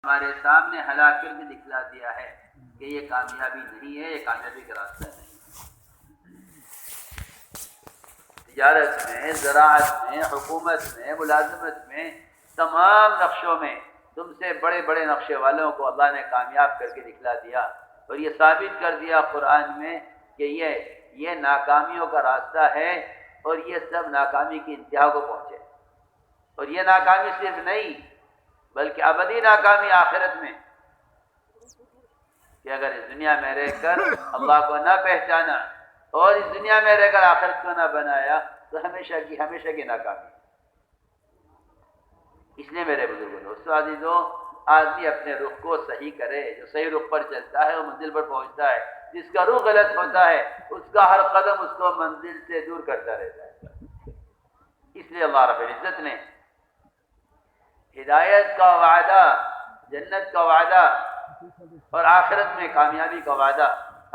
ہمارے سامنے ہلا کر کے دکھلا دیا ہے کہ یہ کامیابی نہیں ہے، یہ کامیابی کا راستہ نہیں ہے۔ تجارت میں، زراعت میں، حکومت میں، ملازمت میں، تمام نقشوں میں تم سے بڑے بڑے نقشے والوں کو اللہ نے کامیاب کر کے دکھلا دیا، اور یہ ثابت کر دیا قرآن میں کہ یہ ناکامیوں کا راستہ ہے، اور یہ سب ناکامی کی انتہا کو پہنچے۔ اور یہ ناکامی صرف نہیں بلکہ ابدی ناکامی آخرت میں، کہ اگر اس دنیا میں رہ کر اللہ کو نہ پہچانا اور اس دنیا میں رہ کر آخرت کو نہ بنایا تو ہمیشہ کی ناکامی۔ اس لیے میرے بزرگوں دوستو عزیزو، آدمی اپنے رخ کو صحیح کرے، جو صحیح رخ پر چلتا ہے وہ منزل پر پہنچتا ہے، جس کا رخ غلط ہوتا ہے اس کا ہر قدم اس کو منزل سے دور کرتا رہتا ہے۔ اس لیے اللہ رب العزت نے ہدایت کا وعدہ، جنت کا وعدہ اور آخرت میں کامیابی کا وعدہ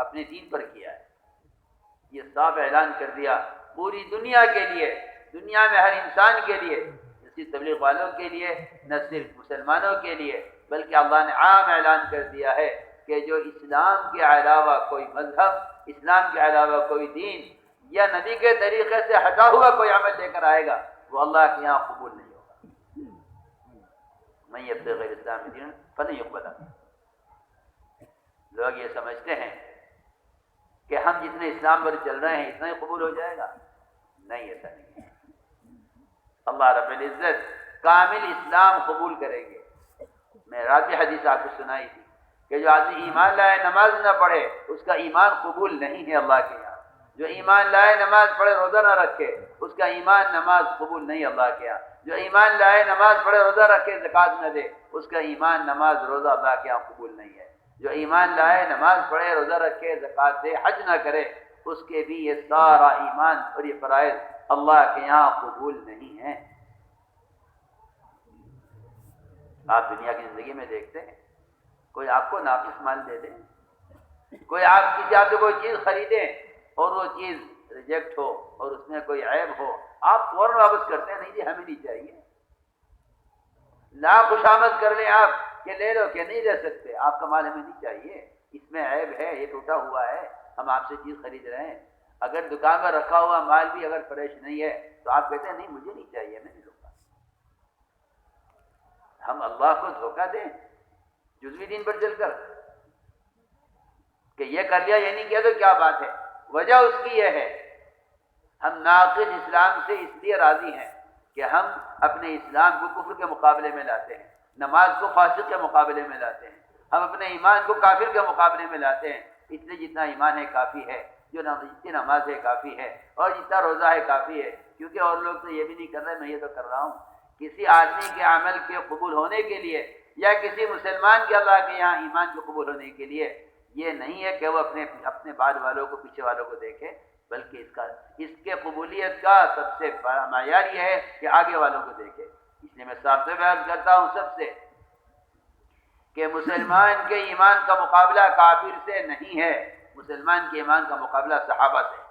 اپنے دین پر کیا ہے۔ یہ صاف اعلان کر دیا پوری دنیا کے لیے، دنیا میں ہر انسان کے لیے، نہ صرف تبلیغ والوں کے لیے، نہ صرف مسلمانوں کے لیے، بلکہ اللہ نے عام اعلان کر دیا ہے کہ جو اسلام کے علاوہ کوئی مذہب، اسلام کے علاوہ کوئی دین یا نبی کے طریقے سے ہٹا ہوا کوئی عمل لے کر آئے گا وہ اللہ کے یہاں قبول نہیں ہوگا۔ من یبتغی غیر الاسلام دینا فلن یقبل منہ۔ لوگ یہ سمجھتے ہیں کہ ہم جتنے اسلام پر چل رہے ہیں اتنا ہی قبول ہو جائے گا، نہیں، ایسا نہیں ہے۔ اللہ رب العزت کامل اسلام قبول کریں گے۔ میں رات حدیث آپ کو سنائی تھی کہ جو آدمی ایمان لائے نماز نہ پڑھے اس کا ایمان قبول نہیں ہے اللہ کے یہاں۔ جو ایمان لائے نماز پڑھے روزہ نہ رکھے اس کا ایمان نماز قبول نہیں اللہ کے یہاں۔ جو ایمان لائے نماز پڑھے روزہ رکھے زکوٰۃ نہ دے اس کا ایمان نماز روزہ اللہ کے یہاں قبول نہیں ہے۔ جو ایمان لائے نماز پڑھے روزہ رکھے زکوٰۃ دے حج نہ کرے اس کے بھی یہ سارا ایمان اور یہ فرائض اللہ کے یہاں قبول نہیں ہیں۔ آپ دنیا کی زندگی میں دیکھتے ہیں کوئی آپ کو ناقص مال دے دے، کوئی آپ کسی آپ سے کوئی چیز خریدے اور وہ چیز ریجیکٹ ہو اور اس میں کوئی عیب ہو، آپ فوراً واپس کرتے ہیں، نہیں جی ہمیں نہیں چاہیے۔ لا خوشامد کر لیں آپ کہ لے لو، کہ نہیں لے سکتے، آپ کا مال ہمیں نہیں چاہیے، اس میں عیب ہے، یہ ٹوٹا ہوا ہے، ہم آپ سے چیز خرید رہے ہیں۔ اگر دکان میں رکھا ہوا مال بھی اگر فریش نہیں ہے تو آپ کہتے ہیں نہیں مجھے نہیں چاہیے، میں نہیں لوں گا۔ ہم اللہ کو دھوکہ دیں جزوی دین پر چل کر کہ یہ کر لیا یہ نہیں کیا تو کیا بات ہے؟ وجہ اس کی یہ ہے ہم ناقص اسلام سے اس لیے راضی ہیں کہ ہم اپنے اسلام کو کفر کے مقابلے میں لاتے ہیں، نماز کو فاسق کے مقابلے میں لاتے ہیں، ہم اپنے ایمان کو کافر کے مقابلے میں لاتے ہیں۔ اس لیے جتنا ایمان ہے کافی ہے، جتنی نماز ہے کافی ہے، اور جتنا روزہ ہے کافی ہے، کیونکہ اور لوگ تو یہ بھی نہیں کر رہے، میں یہ تو کر رہا ہوں۔ کسی آدمی کے عمل کے قبول ہونے کے لیے یا کسی مسلمان کے اللہ کے یہاں ایمان کے قبول ہونے کے لیے یہ نہیں ہے کہ وہ اپنے بعد والوں کو، پیچھے والوں کو دیکھے، بلکہ اس کے قبولیت کا سب سے بڑا معیار یہ ہے کہ آگے والوں کو دیکھے۔ اس لیے میں صاف سے بیان کرتا ہوں سب سے کہ مسلمان کے ایمان کا مقابلہ کافر سے نہیں ہے، مسلمان کے ایمان کا مقابلہ صحابہ سے۔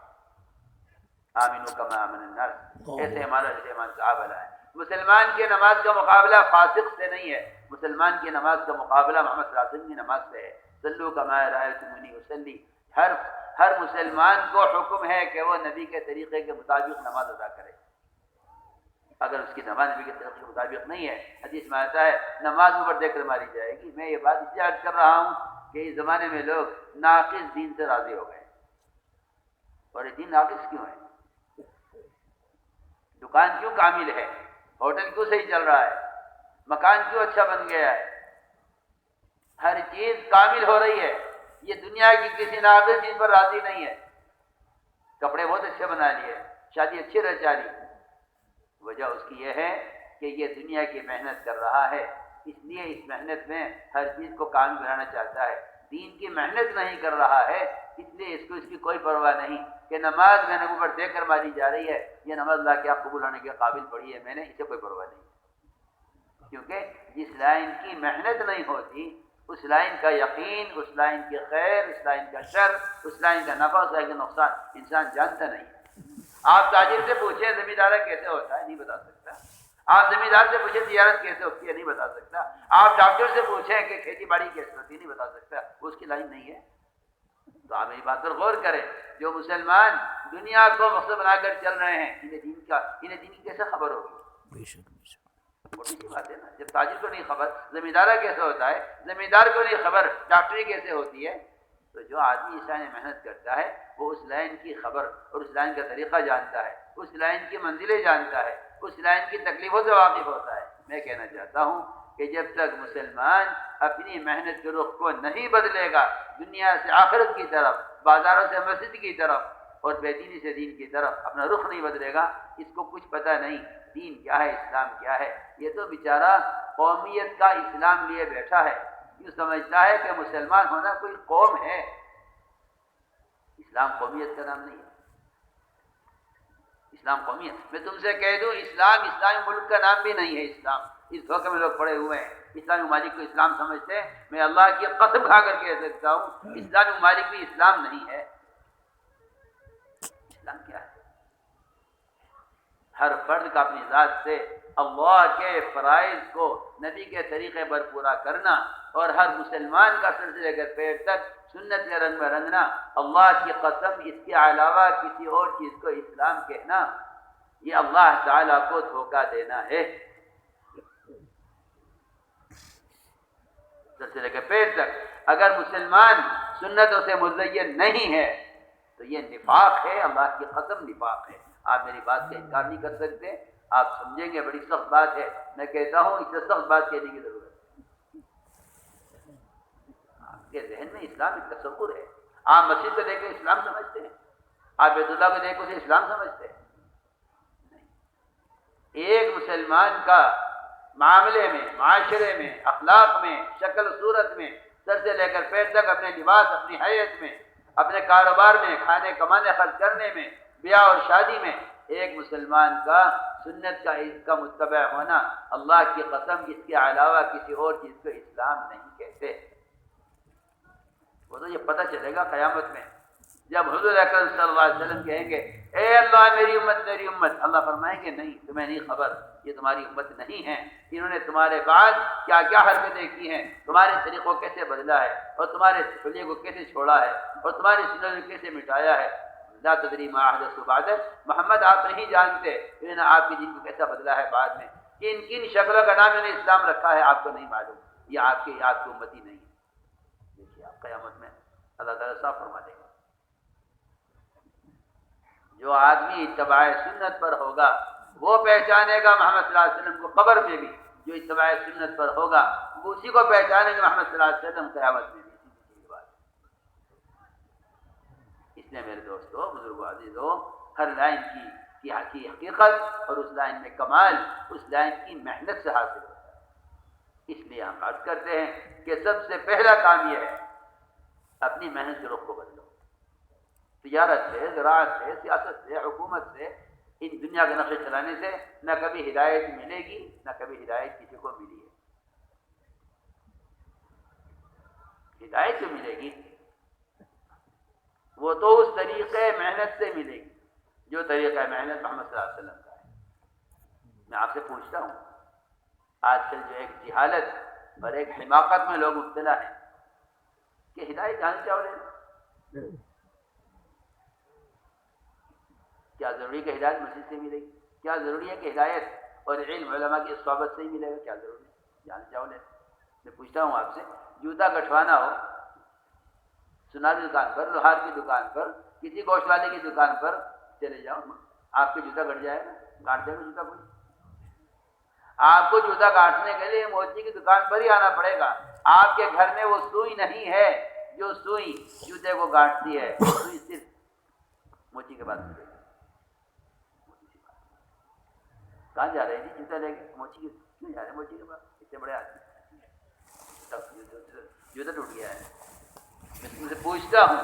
آمنو کما آمن الناس، ایسے ہمارا جیسے ایمان صحابہ ہے۔ مسلمان کے نماز کا مقابلہ فاسق سے نہیں ہے، مسلمان کی نماز کا مقابلہ محمد صلی اللہ علیہ وسلم کی نماز سے ہے۔ صلو کما رأیتمونی اصلی، ہر مسلمان کو حکم ہے کہ وہ نبی کے طریقے کے مطابق نماز ادا کرے۔ اگر اس کی نماز نبی کے طریقے کے مطابق نہیں ہے، حدیث میں آتا ہے نماز اوپر دیکھ کر ماری جائے گی۔ میں یہ بات اس لیے عرض کر رہا ہوں کہ اس زمانے میں لوگ ناقص دین سے راضی ہو گئے، اور یہ دین ناقص کیوں ہے؟ دکان کیوں کامل ہے؟ ہوٹل کیوں صحیح چل رہا ہے؟ مکان کیوں اچھا بن گیا ہے؟ ہر چیز کامل ہو رہی ہے، یہ دنیا کی کسی ناقص چیز پر راضی نہیں ہے۔ کپڑے بہت اچھے بنا لیے، شادی اچھی رچا لی، وجہ اس کی یہ ہے کہ یہ دنیا کی محنت کر رہا ہے، اس لیے اس محنت میں ہر چیز کو کامل بنانا چاہتا ہے۔ دین کی محنت نہیں کر رہا ہے، اس لیے اس کی کوئی پرواہ نہیں کہ نماز میں نبی پر دیکھ کر ماری جا رہی ہے، یہ نماز اللہ کے قبول ہونے کے قابل پڑھی ہے میں نے، اسے کوئی پرواہ نہیں، کیونکہ جس لائن کی محنت نہیں ہوتی اس لائن کا یقین، اس لائن کی خیر، اس لائن کا شر، اس لائن کا نفع، اس لائن کا نقصان انسان جانتا نہیں۔ آپ تاجر سے پوچھیں زمیندارہ کیسے ہوتا ہے، نہیں بتا سکتا۔ آپ زمیندار سے پوچھیں تجارت کیسے ہوتی ہے، نہیں بتا سکتا. آپ ڈاکٹر سے پوچھیں کہ کھیتی باڑی کیسے ہوتی ہے، نہیں بتا سکتا، اس کی لائن نہیں ہے. تو آپ میری بات پر غور کریں. جو مسلمان دنیا کو مقصد بنا کر چل رہے ہیں، انہیں دین کی کیسے خبر ہوگی؟ موٹی سی بات ہے نا. جب تاجر کو نہیں خبر زمیندارہ کیسے ہوتا ہے، زمیندار کو نہیں خبر ڈاکٹری کیسے ہوتی ہے، تو جو آدمی اس لائن میں محنت کرتا ہے وہ اس لائن کی خبر اور اس لائن کا طریقہ جانتا ہے، اس لائن کی منزلیں جانتا ہے، اس لائن کی تکلیفوں سے واقف ہوتا ہے. میں کہنا چاہتا ہوں کہ جب تک مسلمان اپنی محنت کے رخ کو نہیں بدلے گا، دنیا سے آخرت کی طرف، بازاروں سے مسجد کی طرف اور بے دینی سے دین کی طرف اپنا رخ نہیں بدلے گا، اس کو کچھ پتہ نہیں دین کیا ہے، اسلام کیا ہے. یہ تو بیچارہ قومیت کا اسلام لیے بیٹھا ہے، یوں سمجھتا ہے کہ مسلمان ہونا کوئی قوم ہے. اسلام قومیت کا نام نہیں ہے. اسلام قومیت، میں تم سے کہہ دوں اسلام اسلامی ملک کا نام بھی نہیں ہے. اسلام اس دھوکے میں لوگ پڑے ہوئے ہیں. اسلامی ممالک کو اسلام سمجھتے ہیں. میں اللہ کی قسم کھا کر کہہ سکتا ہوں اسلامی ممالک بھی اسلام نہیں ہے. اسلام کیا ہے؟ ہر فرد کا اپنی ذات سے اللہ کے فرائض کو نبی کے طریقے پر پورا کرنا اور ہر مسلمان کا سر سے لے کر پیر تک سنت کے رنگ میں رنگنا. اللہ کی قسم اس کے علاوہ کسی اور چیز کو اسلام کہنا یہ اللہ تعالیٰ کو دھوکہ دینا ہے. سر سے لے کر پیر تک اگر مسلمان سنتوں سے مزین نہیں ہے تو یہ نفاق ہے. اللہ کی قسم نفاق ہے. آپ میری بات کا انکار نہیں کر سکتے. آپ سمجھیں گے بڑی سخت بات ہے. میں کہتا ہوں اس سے سخت بات کہنے کی ضرورت ہے. آپ کے ذہن میں اسلام ایک تصور ہے. آپ مسجد کو دیکھ کے اسلام سمجھتے ہیں، آپ بیت اللہ کو دیکھ کے اسے اسلام سمجھتے ہیں. ایک مسلمان کا معاملے میں، معاشرے میں، اخلاق میں، شکل و صورت میں، سر سے لے کر پیر تک، اپنے لباس، اپنی حیثیت میں، اپنے کاروبار میں، کھانے کمانے خرچ کرنے میں، بیاہ اور شادی میں، ایک مسلمان کا سنت کا متبع ہونا اللہ کی قسم اس کے علاوہ کسی اور چیز کو اسلام نہیں کہتے. وہ تو یہ پتہ چلے گا قیامت میں جب حضور اکرم صلی اللہ علیہ وسلم کہیں گے اے اللہ میری امت میری امت. اللہ فرمائیں گے نہیں، تمہیں نہیں خبر، یہ تمہاری امت نہیں ہے. انہوں نے تمہارے بعد کیا کیا حرکتیں کی ہیں، تمہارے طریقوں کیسے بدلا ہے اور تمہارے حلیے کو کیسے چھوڑا ہے اور تمہاری سنت کو کیسے مٹایا ہے. لا تدری ما احدث بعدک، محمد آپ نہیں جانتے انہوں نے آپ کے دین کو کیسا بدلا ہے بعد میں. کن شکلوں کا نام انہوں نے اسلام رکھا ہے آپ کو نہیں معلوم. یہ آپ کی امتی نہیں ہے. دیکھیے آپ قیامت میں اللہ تعالیٰ صاف فرما دے گا. جو آدمی اتباع سنت پر ہوگا وہ پہچانے گا محمد صلی اللہ علیہ وسلم کو قبر میں بھی. جو اتباع سنت پر ہوگا وہ اسی کو پہچانے گا محمد صلی اللہ علیہ وسلم قیامت میں بھی. اس لیے میرے دوستو، بزرگوں، عزیزو، ہر لائن کی حقیقت اور اس لائن میں کمال اس لائن کی محنت سے حاصل ہوتا ہے. اس لیے ہم عرض کرتے ہیں کہ سب سے پہلا کام یہ ہے اپنی محنت کے رخ کو بدلو. تجارت سے، زراعت سے، سیاست سے، حکومت سے، ان دنیا کے نقشے چلانے سے نہ کبھی ہدایت ملے گی، نہ کبھی ہدایت کسی کو ملی ہے. ہدایت جو ملے گی وہ تو اس طریقے محنت سے ملے گی جو طریقہ محنت محمد صلی اللہ علیہ وسلم کا ہے. میں آپ سے پوچھتا ہوں، آج کل جو ایک جہالت اور ایک حماقت میں لوگ مبتلا ہیں کہ ہدایت جان چاہیے، کیا ضروری ہے کہ ہدایت مسجد سے ملے گی؟ کیا ضروری ہے کہ ہدایت اور علم علماء کی صحبت سے ہی ملے گا؟ کیا ضروری ہے جان چاہیے؟ میں پوچھتا ہوں آپ سے، جوتا گٹھوانا ہو سناری دکان پر، لوہار کی دکان پر، کسی گوشت والے کی دکان پر چلے جاؤ، آپ کے جوتا گٹ جائے گا؟ کاٹ دے گا جوتا کوئی؟ آپ کو جوتا کاٹنے کے لیے موچی کی دکان پر ہی آنا پڑے گا. آپ کے گھر میں وہ سوئی نہیں ہے جو سوئی جوتے کو کاٹتی ہے. سوئی صرف موچی کے پاس ملے گی. کہاں جا رہے ہیں جی جوتا لے کے؟ موچی کے کیوں جا رہے ہیں موچی کے پاس؟ اتنے بڑے آدمی جوتا ٹوٹ گیا ہے. میں تم سے پوچھتا ہوں،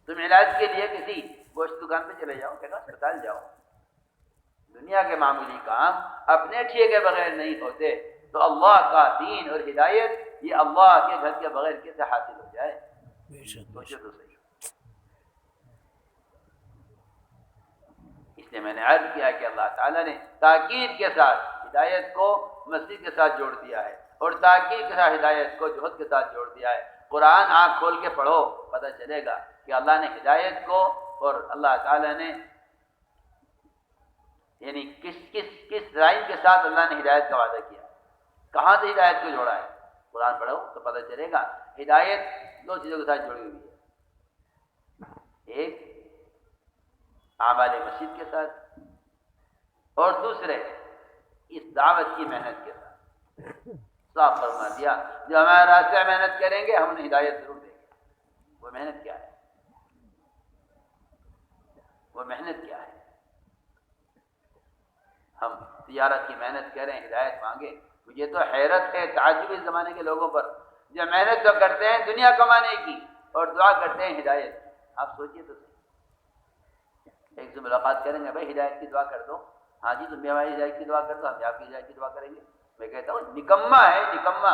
تم علاج کے لیے کسی گوشت دکان پہ چلے جاؤ، کہنا اسپتال جاؤ. دنیا کے معمولی کام اپنے ٹھیے کے بغیر نہیں ہوتے تو اللہ کا دین اور ہدایت یہ اللہ کے گھر کے بغیر کیسے حاصل ہو جائے؟ سوچو تو صحیح. اس اس لیے میں نے عرض کیا کہ اللہ تعالیٰ نے تاکید کے ساتھ ہدایت کو مسجد کے ساتھ جوڑ دیا ہے، اور تاکید کے ساتھ ہدایت کو جوہد کے ساتھ جوڑ دیا ہے۔ قرآن آنکھ کھول کے پڑھو، پتہ چلے گا کہ اللہ نے ہدایت کو اور اللہ تعالیٰ نے یعنی کس لائن کے ساتھ اللہ نے ہدایت کا وعدہ کیا، کہاں سے ہدایت کو جوڑا ہے۔ قرآن پڑھو تو پتہ چلے گا ہدایت دو چیزوں کے ساتھ جڑی ہوئی ہے، ایک اعمال مسجد کے ساتھ، اور دوسرے اس دعوت کی محنت کے ساتھ۔ صاف فرما دیا جو ہمارے راستے میں محنت کریں گے ہم انہیں ہدایت ضرور دیں گے۔ وہ محنت کیا ہے؟ وہ محنت کیا ہے؟ ہم تجارت کی محنت کریں، ہدایت مانگیں۔ مجھے تو حیرت ہے، تعجب اس زمانے کے لوگوں پر جو محنت تو کرتے ہیں دنیا کمانے کی اور دعا کرتے ہیں ہدایت۔ آپ سوچئے تو صحیح، ایک سے ملاقات کریں گے، بھائی ہدایت کی دعا کر دو۔ ہاں جی تم بھی ہماری ہدایت کی دعا کر دو، ہم بھی آپ کی ہدایت کی دعا کریں گے۔ میں کہتا ہوں نکما ہے، نکما۔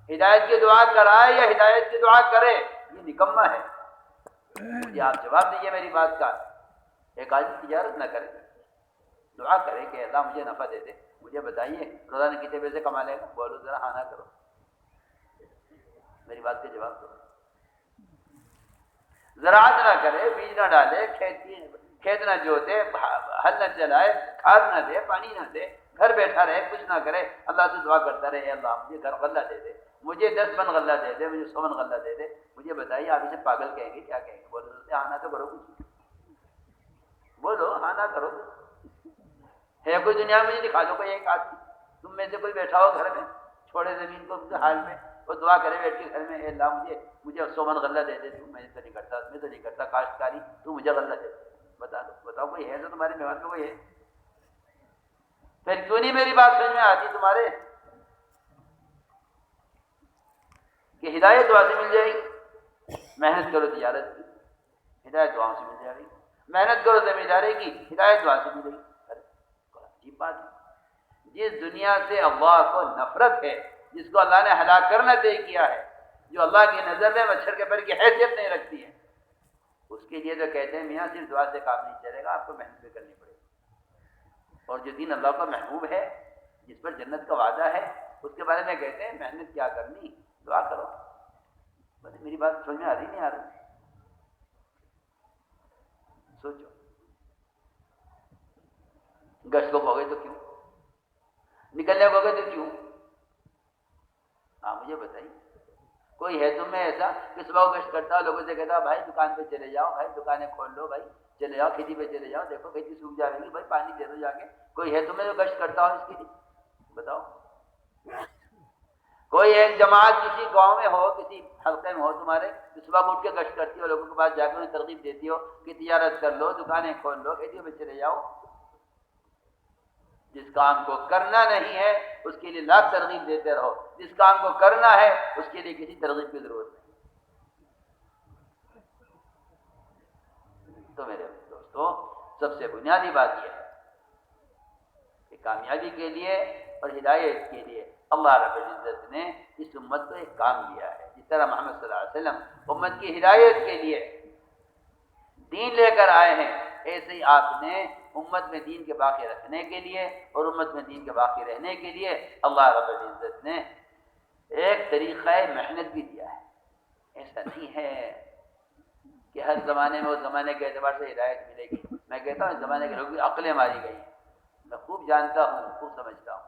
ہدایت کی دعا کرائے یا ہدایت کی دعا کرے، یہ نکما ہے۔ مجھے آپ جواب دیجیے میری بات کا۔ ایک آدمی تجارت نہ کرے، دعا کرے کہ اللہ مجھے نفع دے دے، مجھے بتائیے روزانہ کتنے پیسے کما لے گا؟ بولو ذرا، ہاں نہ کرو، میری بات کے جواب دو۔ زراعت نہ کرے، بیج نہ ڈالے، کھیت نہ جوتے، ہل نہ چلائے، کھاد نہ دے، پانی نہ دے، گھر بیٹھا رہے، کچھ نہ کرے، اللہ سے دعا کرتا رہے، اللہ مجھے گھر غلہ دے دے، مجھے 10 من غلہ دے دے، مجھے 100 من غلہ دے دے، مجھے بتائیے آپ اسے پاگل کہیں گے کیا کہیں گے؟ بولو ہاں نہ تو کرو، کچھ بولو ہاں نہ کرو۔ ہے کوئی دنیا میں مجھے دکھا دو کوئی ایک آدمی، تم میں سے کوئی بیٹھا ہو گھر میں چھوڑے زمین کو حال میں، وہ دعا کرے بیٹھ کے گھر میں، اے اللہ مجھے 100 من غلہ دے دے، میں تو نہیں کرتا کاشتکاری، تو مجھے غلہ دے دے۔ بتاؤ کوئی ہے جو تمہارے میوان میں کوئی ہے؟ پھر کیوں نہیں میری بات سمجھ میں آتی تمہارے کہ ہدایت دعا سے مل جائے گی؟ محنت کرو تجارت کی، ہدایت دعاؤں سے مل جائے گی۔ محنت کرو زمینداری کی، ہدایت دعا سے ملے گی۔ عجیب بات ہے، جس دنیا سے اللہ کو نفرت ہے، جس کو اللہ نے ہلاک کرنا طے کیا ہے، جو اللہ کی نظر میں مچھر کے پر کی حیثیت نہیں رکھتی ہے، اس کے لیے تو کہتے ہیں میاں صرف دعا سے کام نہیں چلے گا، آپ کو محنت بھی کرنی پڑے گی۔ اور جو دین اللہ کا محبوب ہے، جس پر جنت کا وعدہ ہے، اس کے بارے میں کہتے ہیں محنت کیا کرنی، دعا کرو۔ بس میری بات سمجھ میں آ رہی نہیں آ رہی؟ سوچو، گشت کو کھو گئے تو کیوں؟ نکلنے کو گئے تو کیوں؟ ہاں مجھے بتائیے، کوئی ہے تم میں ایسا کہ صبح گشت کرتا لوگوں سے کہتا بھائی دکان پہ چلے جاؤ، بھائی دکانیں کھول لو، بھائی چلے جاؤ کھیتی پہ چلے جاؤ، دیکھو کھیتی سوکھ جائے گی، بھائی پانی دے دو جا کے؟ کوئی ہے تمہیں جو گشت کرتا ہو اس کی؟ بتاؤ۔ کوئی ایک جماعت کسی گاؤں میں ہو، کسی حلقے میں ہو تمہارے، جو صبح اٹھ کے گشت کرتی ہو، لوگوں کے پاس جا کے انہیں ترغیب دیتی ہو کہ تجارت کر لو، دکانیں کھول لو، کھیتی پہ چلے جاؤ؟ جس کام کو کرنا نہیں ہے اس کے لیے لاکھ ترغیب دیتے رہو، جس کام کو کرنا ہے اس کے لیے کسی ترغیب کی ضرورت نہیں۔ تو میرے دوستو، سب سے بنیادی بات یہ ہے کہ کامیابی کے لیے اور ہدایت کے لیے اللہ رب العزت نے اس امت کو ایک کام دیا ہے۔ جس طرح محمد صلی اللہ علیہ وسلم امت کی ہدایت کے لیے دین لے کر آئے ہیں، ایسے ہی آپ نے امت میں دین کے باقی رکھنے کے لیے اور امت میں دین کے باقی رہنے کے لیے اللہ رب العزت نے ایک طریقہ محنت بھی دیا ہے۔ ایسا نہیں ہے کہ ہر زمانے میں اس زمانے کے اعتبار سے ہدایت ملے گی۔ میں کہتا ہوں اس زمانے کے لوگوں کی عقلیں ماری گئی ہیں، میں خوب جانتا ہوں، خوب سمجھتا ہوں،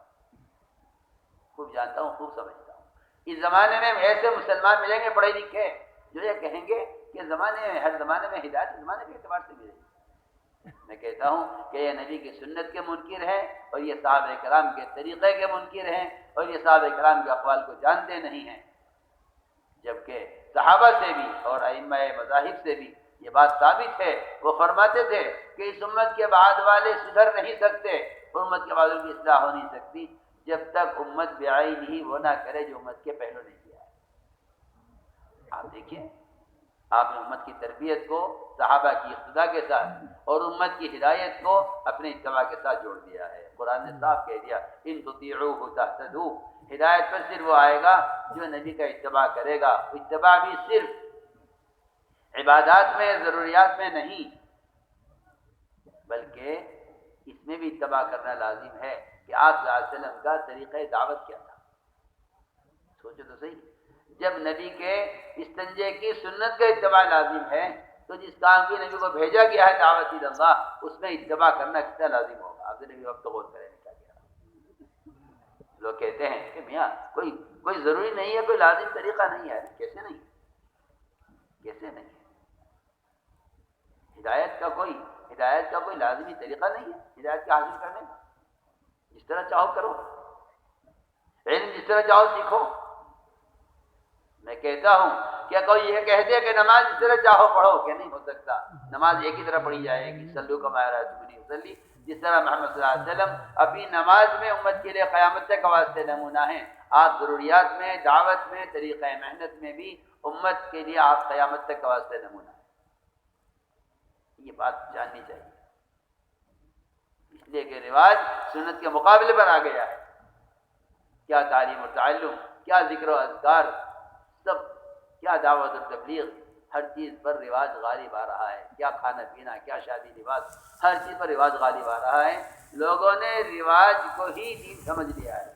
خوب جانتا ہوں، خوب سمجھتا ہوں۔ اس زمانے میں ایسے مسلمان ملیں گے پڑھے لکھے جو یہ کہیں گے کہ زمانے میں ہر زمانے میں ہدایت اس زمانے کے اعتبار سے ملے گی۔ میں کہتا ہوں کہ یہ نبی کی سنت کے منکر ہیں، اور یہ صحابہ کرام کے طریقے کے منکر ہیں، اور یہ صحابہ کرام کے اقوال کو جانتے نہیں ہیں، جبکہ صحابہ سے بھی اور ائمہ مذاہب سے بھی یہ بات ثابت ہے۔ وہ فرماتے تھے کہ اس امت کے بعد والے سدھر نہیں سکتے، امت کے بعد کی اصلاح ہو نہیں سکتی جب تک امت بعین ہی وہ نہ کرے جو امت کے پہلو نے کیا ہے۔ آپ دیکھیے، آپ نے امت کی تربیت کو صحابہ کی اقتداء کے ساتھ اور امت کی ہدایت کو اپنے اتباع کے ساتھ جوڑ دیا ہے۔ قرآن نے صاف کہہ دیا ان تطیعوہ تہتدوا، ہدایت پر صرف وہ آئے گا جو نبی کا اتباع کرے گا۔ اتباع بھی صرف عبادات میں، ضروریات میں نہیں، بلکہ اس میں بھی اتباع کرنا لازم ہے کہ آپ صلی اللہ علیہ وسلم کا طریقہ دعوت کیا تھا. سوچو تو صحیح، جب نبی کے استنجے کی سنت کا اتباع لازم ہے تو جس کام کی نبی کو بھیجا گیا ہے دعوت اللہ، اس میں اتباع کرنا کتنا لازم ہوگا. آپ نبی وقت غور کریں کیا کیا. لوگ کہتے ہیں کہ میاں کوئی ضروری نہیں ہے، کوئی لازم طریقہ نہیں ہے. کیسے نہیں؟ کیسے نہیں؟ ہدایت کا کوئی لازمی طریقہ نہیں ہے ہدایت کے حاصل کرنے کا. جس طرح چاہو کرو، علم جس طرح چاہو سیکھو. میں کہتا ہوں کیا کوئی یہ کہہ دے کہ نماز جس طرح چاہو پڑھو؟ کہ نہیں ہو سکتا. نماز ایک ہی طرح پڑھی جائے گی. صلو کما رأیتمونی اصلی، جس طرح محمد صلی اللہ علیہ وسلم اپنی نماز میں امت کے لیے قیامت تک کا واسطے نمونہ ہیں، آپ ضروریات میں، دعوت میں، طریقہ محنت میں بھی امت کے لیے آپ قیامت تک کا واسطے نمونہ ہیں. یہ بات جاننی چاہیے، اس لیے کہ رواج سنت کے مقابلے پر آ گیا ہے. کیا تعلیم و تعلم، کیا ذکر و اذکار، سب، کیا دعوت و تبلیغ، ہر چیز پر رواج غالب آ رہا ہے. کیا کھانا پینا، کیا شادی لباس، ہر چیز پر رواج غالب آ رہا ہے. لوگوں نے رواج کو ہی دین سمجھ لیا ہے.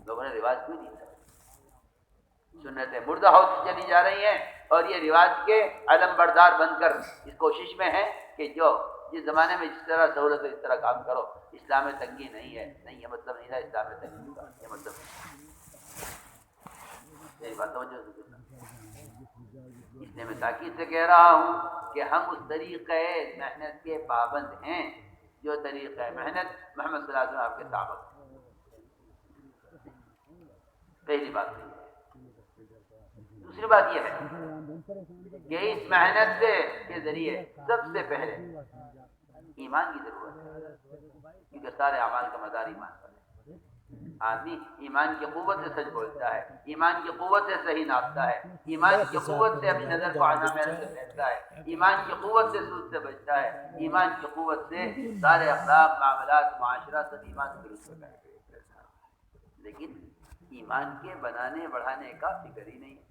لوگوں نے رواج کو ہی دین سمجھ لیا. سنتیں مردہ ہوتی چلی جا رہی ہیں اور یہ رواج کے علم بردار بن کر اس کوشش میں ہیں کہ جو جس زمانے میں جس طرح سہولت ہو اس طرح کام کرو. اسلام میں تنگی نہیں ہے. نہیں، یہ مطلب نہیں تھا اسلام میں تنگی کا. یہ مطلب میری بات توجہ سے سننا. اس لیے میں تاکید سے کہہ رہا ہوں کہ ہم اس طریقے محنت کے پابند ہیں جو طریقہ محنت محمد صلی اللہ علیہ وسلم آپ کے سابق ہے. پہلی بات یہ ہے. دوسری بات یہ ہے کہ اس محنت کے ذریعے سب سے پہلے ایمان کی ضرورت ہے، کیونکہ سارے اعمال کا مدار ایمان پر ہے. آدمی ایمان کی قوت سے سچ بولتا ہے، ایمان کی قوت سے صحیح ناپتا ہے، ایمان کی قوت سے اپنی نظر کو آئینہ میں رکھ لیتا ہے، ایمان کی قوت سے سود سے بچتا ہے، ایمان کی قوت سے سارے اخلاق، معاملات، معاشرہ سب ایمان سے درست ہوتا ہے. لیکن ایمان کے بنانے بڑھانے کا فکر ہی نہیں ہے.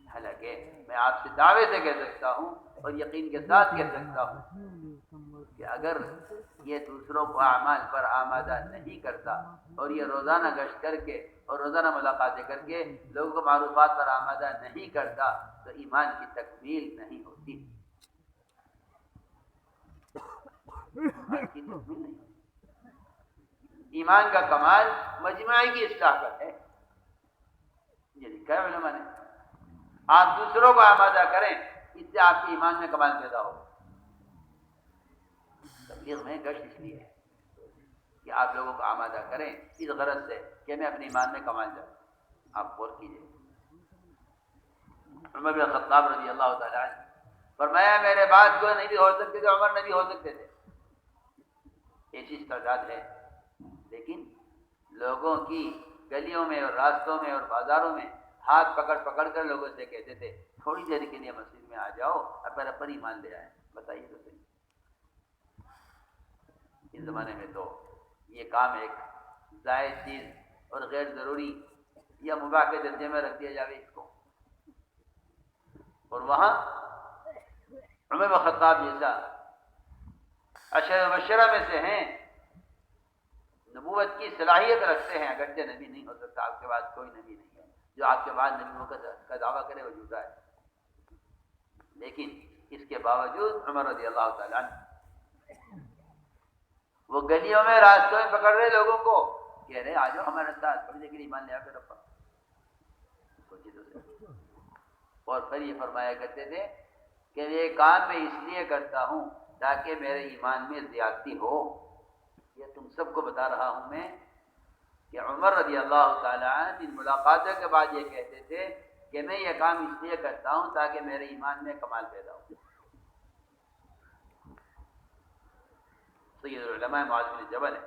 حالانکہ میں آپ سے دعوے سے کہہ سکتا ہوں اور یقین کے ساتھ کہہ سکتا ہوں کہ اگر یہ دوسروں کو اعمال پر آمادہ نہیں کرتا اور یہ روزانہ گشت کر کے اور روزانہ ملاقاتیں کر کے لوگوں کو معروفات پر آمادہ نہیں کرتا تو ایمان کی تکمیل نہیں ہوتی. ایمان کی تکمیل نہیں ہوتی. ایمان کا کمال مجموعی کی اصلاح پر ہے. یہ لکھا ہے علماء نے. آپ دوسروں کو آمادہ کریں، اس سے آپ کے ایمان میں کمال پیدا ہو. تبلیغ میں گشت اس لیے ہے کہ آپ لوگوں کو آمادہ کریں اس غرض سے کہ میں اپنے ایمان میں کمال جاؤں. آپ غور کیجیے. عمر بن خطاب رضی اللہ تعالیٰ عنہ فرمایا میرے بعد کوئی نبی ہو سکتے تھے، عمر نبی ہو سکتے تھے. ایسی استعداد ہے. لیکن لوگوں کی گلیوں میں اور راستوں میں اور بازاروں میں ہاتھ پکڑ پکڑ کر لوگوں سے کہتے تھے تھوڑی دیر کے لیے مسجد میں آ جاؤ، اپن ایمان لے آئے. بتائیے تو صحیح. اس زمانے میں تو یہ کام ایک زائد چیز اور غیر ضروری یا مباح کے درجے میں رکھ دیا جاوے اس کو. اور وہاں عمر بن خطاب جیسا عشرہ مبشرہ میں سے ہیں، نبوت کی صلاحیت رکھتے ہیں، اگرچہ نبی نہیں ہو سکتا، آپ کے بعد کوئی نبی نہیں ہے. جو آپ کے بعد نبی کا دعویٰ کرے وہ جھوٹا ہے. لیکن اس کے باوجود عمر رضی اللہ تعالیٰ عنہ وہ گلیوں میں راستوں میں پکڑ رہے لوگوں کو، کہہ رہے آ جاؤ ہمارے ساتھ تھوڑی دیر کے لیے ایمان لے آ کر. سوچیے تو. اور پھر یہ فرمایا کرتے تھے کہ یہ کام میں اس لیے کرتا ہوں تاکہ میرے ایمان میں زیادتی ہو. یہ تم سب کو بتا رہا ہوں میں کہ عمر رضی اللہ تعالیٰ عنہ ان ملاقاتوں کے بعد یہ کہتے تھے کہ میں یہ کام اس لیے کرتا ہوں تاکہ میرے ایمان میں کمال پیدا ہو. سید العلماء معاذ بن جبل ہے،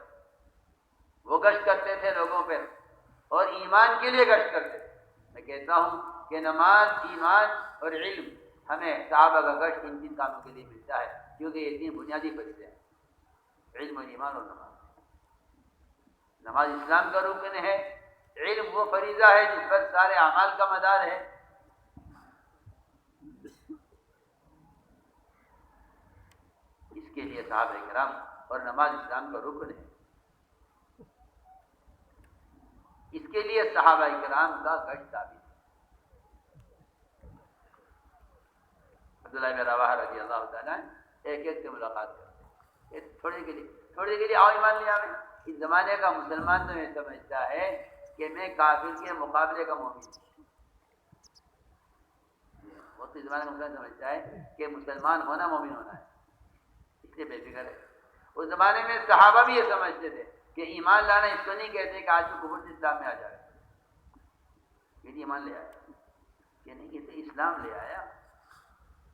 وہ گشت کرتے تھے لوگوں پہ اور ایمان کے لیے گشت کرتے تھے. میں کہتا ہوں کہ نماز، ایمان اور علم ہمیں صحابہ کا گشت ان تین کاموں کے لیے ملتا ہے، کیونکہ یہ تین بنیادی فرض ہیں، علم اور ایمان اور نماز. نماز اسلام کا رکن ہے، علم وہ فریضہ ہے جس پر سارے اعمال کا مدار ہے. اس کے لیے صحابہ کرام اور نماز اسلام کا رکن ہے. اس کے لیے صحابہ کرام کا گشت ثابت ہے. عبداللہ بن رواحہ رضی اللہ تعالیٰ ایک سے ملاقات کرتے ہیں تھوڑے کے لیے آؤ ایمان لے آئے. اس زمانے کا مسلمان تو یہ سمجھتا ہے کہ میں کافر کے مقابلے کا مومن ہوں. وہ تو اس زمانے کا مسلمان سمجھتا ہے کہ مسلمان ہونا مومن ہونا ہے، اس لیے بے فکر ہے. اس زمانے میں صحابہ بھی یہ سمجھتے تھے کہ ایمان لانا اس کو نہیں کہتے کہ آج تو کفر سے اسلام میں آ جائے. یہ ایمان لے آیا کہ نہیں، یہ تو اسلام لے آیا.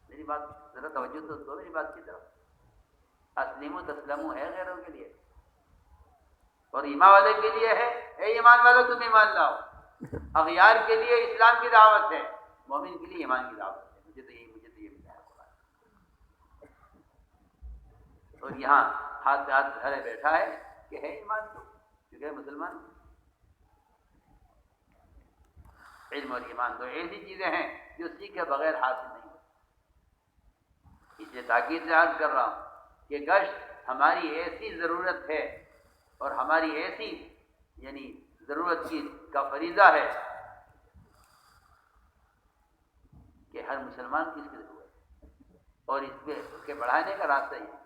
میری بات ذرا توجہ تو دو میری بات کی طرف. اسلم و تسلم ہے غیروں کے لیے اور ایمان والے کے لیے ہے. اے ایمان والو تم ایمان لاؤ. اغیار کے لیے اسلام کی دعوت ہے، مومن کے لیے ایمان کی دعوت ہے. مجھے تو یہ ملا ہے قرآن. اور یہاں ہاتھ پہ ہاتھ دھرے بیٹھا ہے کہ ہے ایمان تو کیونکہ مسلمان. علم اور ایمان دو ایسی چیزیں ہیں جو سیکھے بغیر حاصل نہیں ہوتی. اس لیے تاکید سے عرض کر رہا ہوں کہ گشت ہماری ایسی ضرورت ہے اور ہماری ایسی یعنی ضرورت کا فریضہ ہے کہ ہر مسلمان کی اس کی ضرورت ہے. اور اس کے بڑھانے کا راستہ یہ ہے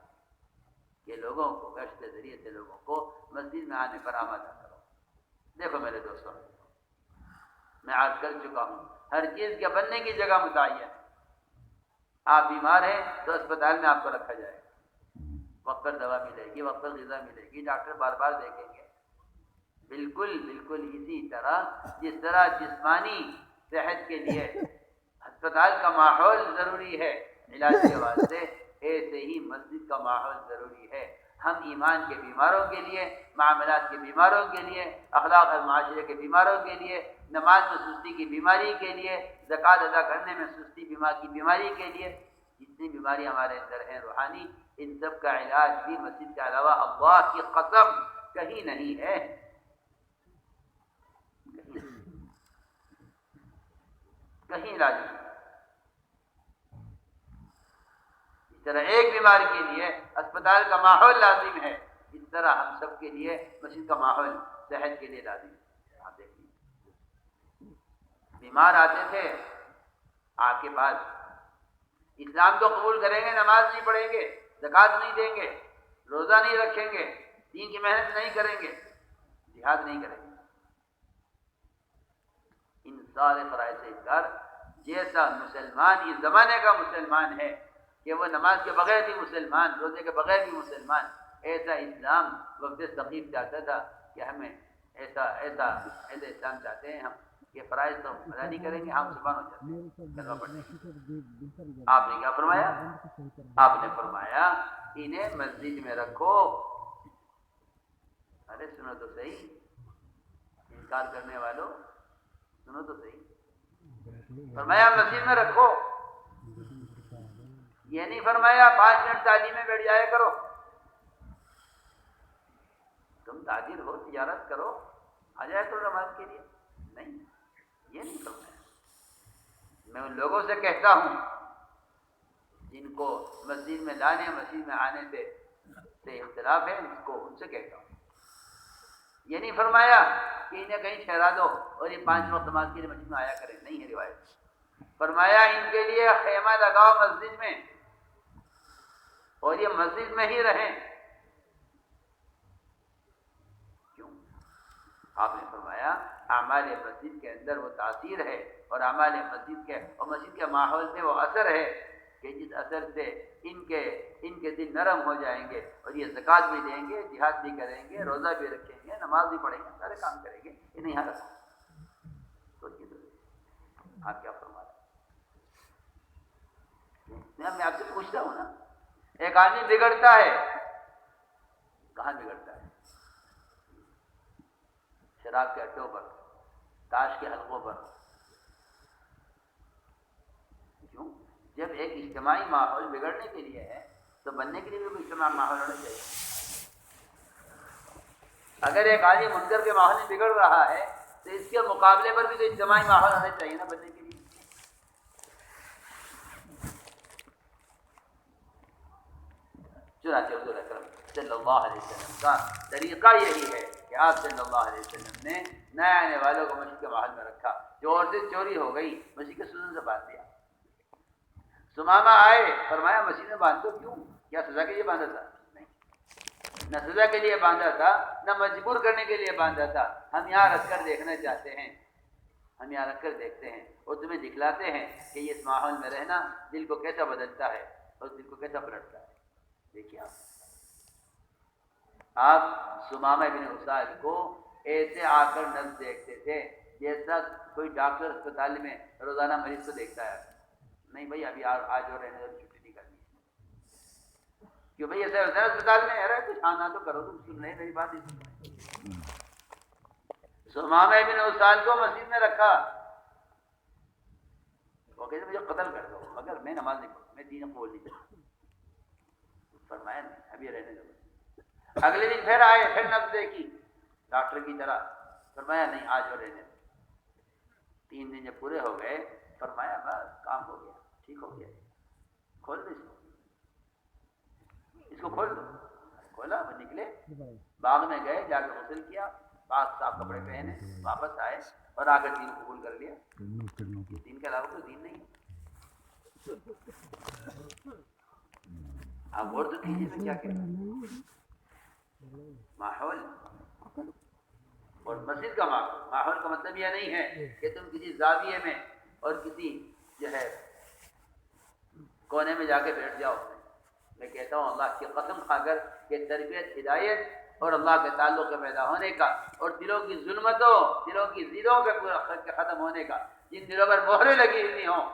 کہ لوگوں کو گشت کے ذریعے سے لوگوں کو مسجد میں آنے پر آمادہ کرو. دیکھو میرے دوستوں، میں عرض کر چکا ہوں ہر چیز کے بننے کی جگہ متعین ہے. آپ بیمار ہیں تو اسپتال میں آپ کو رکھا جائے گا، وقت پر دوا ملے گی، وقت پر غذا ملے گی، ڈاکٹر بار بار دیکھیں گے. بالکل اسی طرح جس طرح جسمانی صحت کے لیے اسپتال کا ماحول ضروری ہے علاج کے واسطے، ایسے ہی مسجد کا ماحول ضروری ہے. ہم ایمان کے بیماروں کے لیے، معاملات کے بیماروں کے لیے، اخلاق اور معاشرے کے بیماروں کے لیے، نماز میں سستی کی بیماری کے لیے، زکوٰۃ ادا کرنے میں سستی کی بیماری کے لیے، جتنی بیماری ہمارے اندر ہیں روحانی، ان سب کا علاج بھی مسجد کے علاوہ اللہ کی قسم کہیں نہیں ہے. کہیں علاج نہیں. اس طرح ایک بیماری کے لیے اسپتال کا ماحول لازم ہے، اس طرح ہم سب کے لیے مسجد کا ماحول صحت کے لیے لازم ہے. آپ دیکھیے بیمار آتے تھے آپ کے پاس، اسلام تو قبول کریں گے، نماز نہیں پڑھیں گے، زکوٰۃ نہیں دیں گے، روزہ نہیں رکھیں گے، دین کی محنت نہیں کریں گے، جہاد نہیں کریں گے. ان سارے فرائض سے انکار. جیسا مسلمان اس زمانے کا مسلمان ہے کہ وہ نماز کے بغیر بھی مسلمان، روزے کے بغیر بھی مسلمان، ایسا اسلام وقت ثقیف چاہتا تھا کہ ہمیں ایسا اسلام چاہتے ہیں ہم کہ فرائض تو ادا نہیں کریں گے، ہم مسلمان ہو جاتے ہیں، کلمہ پڑھنے کے. آپ نے کیا فرمایا؟ آپ نے فرمایا انہیں مسجد میں رکھو. ارے سنو تو صحیح، انکار کرنے والوں سنو تو صحیح. فرمایا مسجد میں رکھو. یہ نہیں فرمایا 5 منٹ تعلیم میں بیٹھ جایا کرو، تم تاجر ہو، تجارت کرو، آ جایا کرو نماز کے لیے. نہیں، یہ نہیں فرمایا. میں ان لوگوں سے کہتا ہوں جن کو مسجد میں لانے، مسجد میں آنے سے اختلاف ہے، ان سے کہتا ہوں. یہ نہیں فرمایا کہ انہیں کہیں ٹھہرا دو اور یہ 5 وقت نماز کے لیے مسجد میں آیا کریں. نہیں ہے روایت. فرمایا ان کے لیے خیمہ لگاؤ مسجد میں اور یہ مسجد میں ہی رہیں. کیوں؟ آپ نے فرمایا اعمال مسجد کے اندر وہ تاثیر ہے اور اعمال مسجد کے اور مسجد کے ماحول سے وہ اثر ہے کہ جس اثر سے ان کے دل نرم ہو جائیں گے اور یہ زکوٰۃ بھی دیں گے، جہاد بھی کریں گے، روزہ بھی رکھیں گے، نماز بھی پڑھیں گے، سارے کام کریں گے. انہیں یہاں رکھو. آپ کیا فرما رہے ہیں؟ میں آپ سے پوچھتا ہوں نا، ایک آدمی بگڑتا ہے، کہاں بگڑتا ہے؟ شراب کے اڈوں پر، تاش کے حلقوں پر. کیوں؟ جب ایک اجتماعی ماحول بگڑنے کے لیے ہے تو بننے کے لیے بھی کوئی اجتماعی ماحول ہونا چاہیے. اگر ایک آدمی منکر کے ماحول میں بگڑ رہا ہے تو تو اس کے مقابلے پر بھی تو اجتماعی ماحول ہونا چاہیے نا بننے کے لیے. چنانچہ حضور اکرم صلی اللہ علیہ وسلم کا طریقہ یہی ہے کہ آپ صلی اللہ علیہ وسلم نے نئے آنے والوں کو مسجد کے ماحول میں رکھا. جو عورتیں چوری ہو گئی مسجد کے سوزن سے باندھ دیا. سمامہ آئے فرمایا مسجد میں باندھ دو. کیوں؟ کیا سزا کے لیے باندھا تھا؟ نہیں, نہ سزا کے لیے باندھا تھا نہ مجبور کرنے کے لیے باندھا تھا. ہم یہاں رکھ کر دیکھنا چاہتے ہیں, ہم یہاں رکھ کر دیکھتے ہیں اور تمہیں دکھلاتے ہیں کہ یہ اس ماحول میں رہنا دل کو کیسا بدلتا ہے اور دل کو کیسا پلٹتا ہے. دیکھیے آپ سمامہ بن اسال کو ایسے آ کر نبض دیکھتے تھے جیسا کوئی ڈاکٹر اسپتال میں روزانہ مریض کو دیکھتا ہے. نہیں بھائی ابھی آج اور رہنے چھٹی نہیں کرنی. کیوں بھائی ایسا ہوتا ہے اسپتال میں ہے کچھ آنا تو کرو, تم سن رہے میری بات. سمامہ بن اسال کو مسجد میں رکھا. وہ کہتے مجھے قتل کر دو مگر میں نماز نہیں پڑھوں, میں دین قبول نہیں کروں. فرمایا نہیں ابھی رہنے دو. اگلے دن پھر آئے, پھر نبض دیکھی ڈاکٹر کی طرح. فرمایا نہیں آج اور رہنے دو. 3 دن جب پورے ہو گئے فرمایا بس کام ہو گیا, ٹھیک ہو گیا, کھول دو اس کو کھول دو. کھولا, وہ نکلے باغ میں گئے, جا کے غسل کیا, پاک صاف کپڑے پہنے, واپس آئے اور آ کر دین قبول کر لیا. دین کے علاوہ کوئی دین نہیں. آپ غور تو کیجیے میں کیا کہہ رہا ہوں. ماحول اور مسجد کا ماحول کا مطلب یہ نہیں ہے کہ تم کسی زاویے میں اور کسی جو ہے کونے میں جا کے بیٹھ جاؤ. میں کہتا ہوں اللہ کی قسم کھا کر کہ تربیت, ہدایت اور اللہ کے تعلق کے پیدا ہونے کا اور دلوں کی ظلمتوں, دلوں کی زیدوں کے ختم ہونے کا, جن دلوں پر مہریں لگی ہوئی ہوں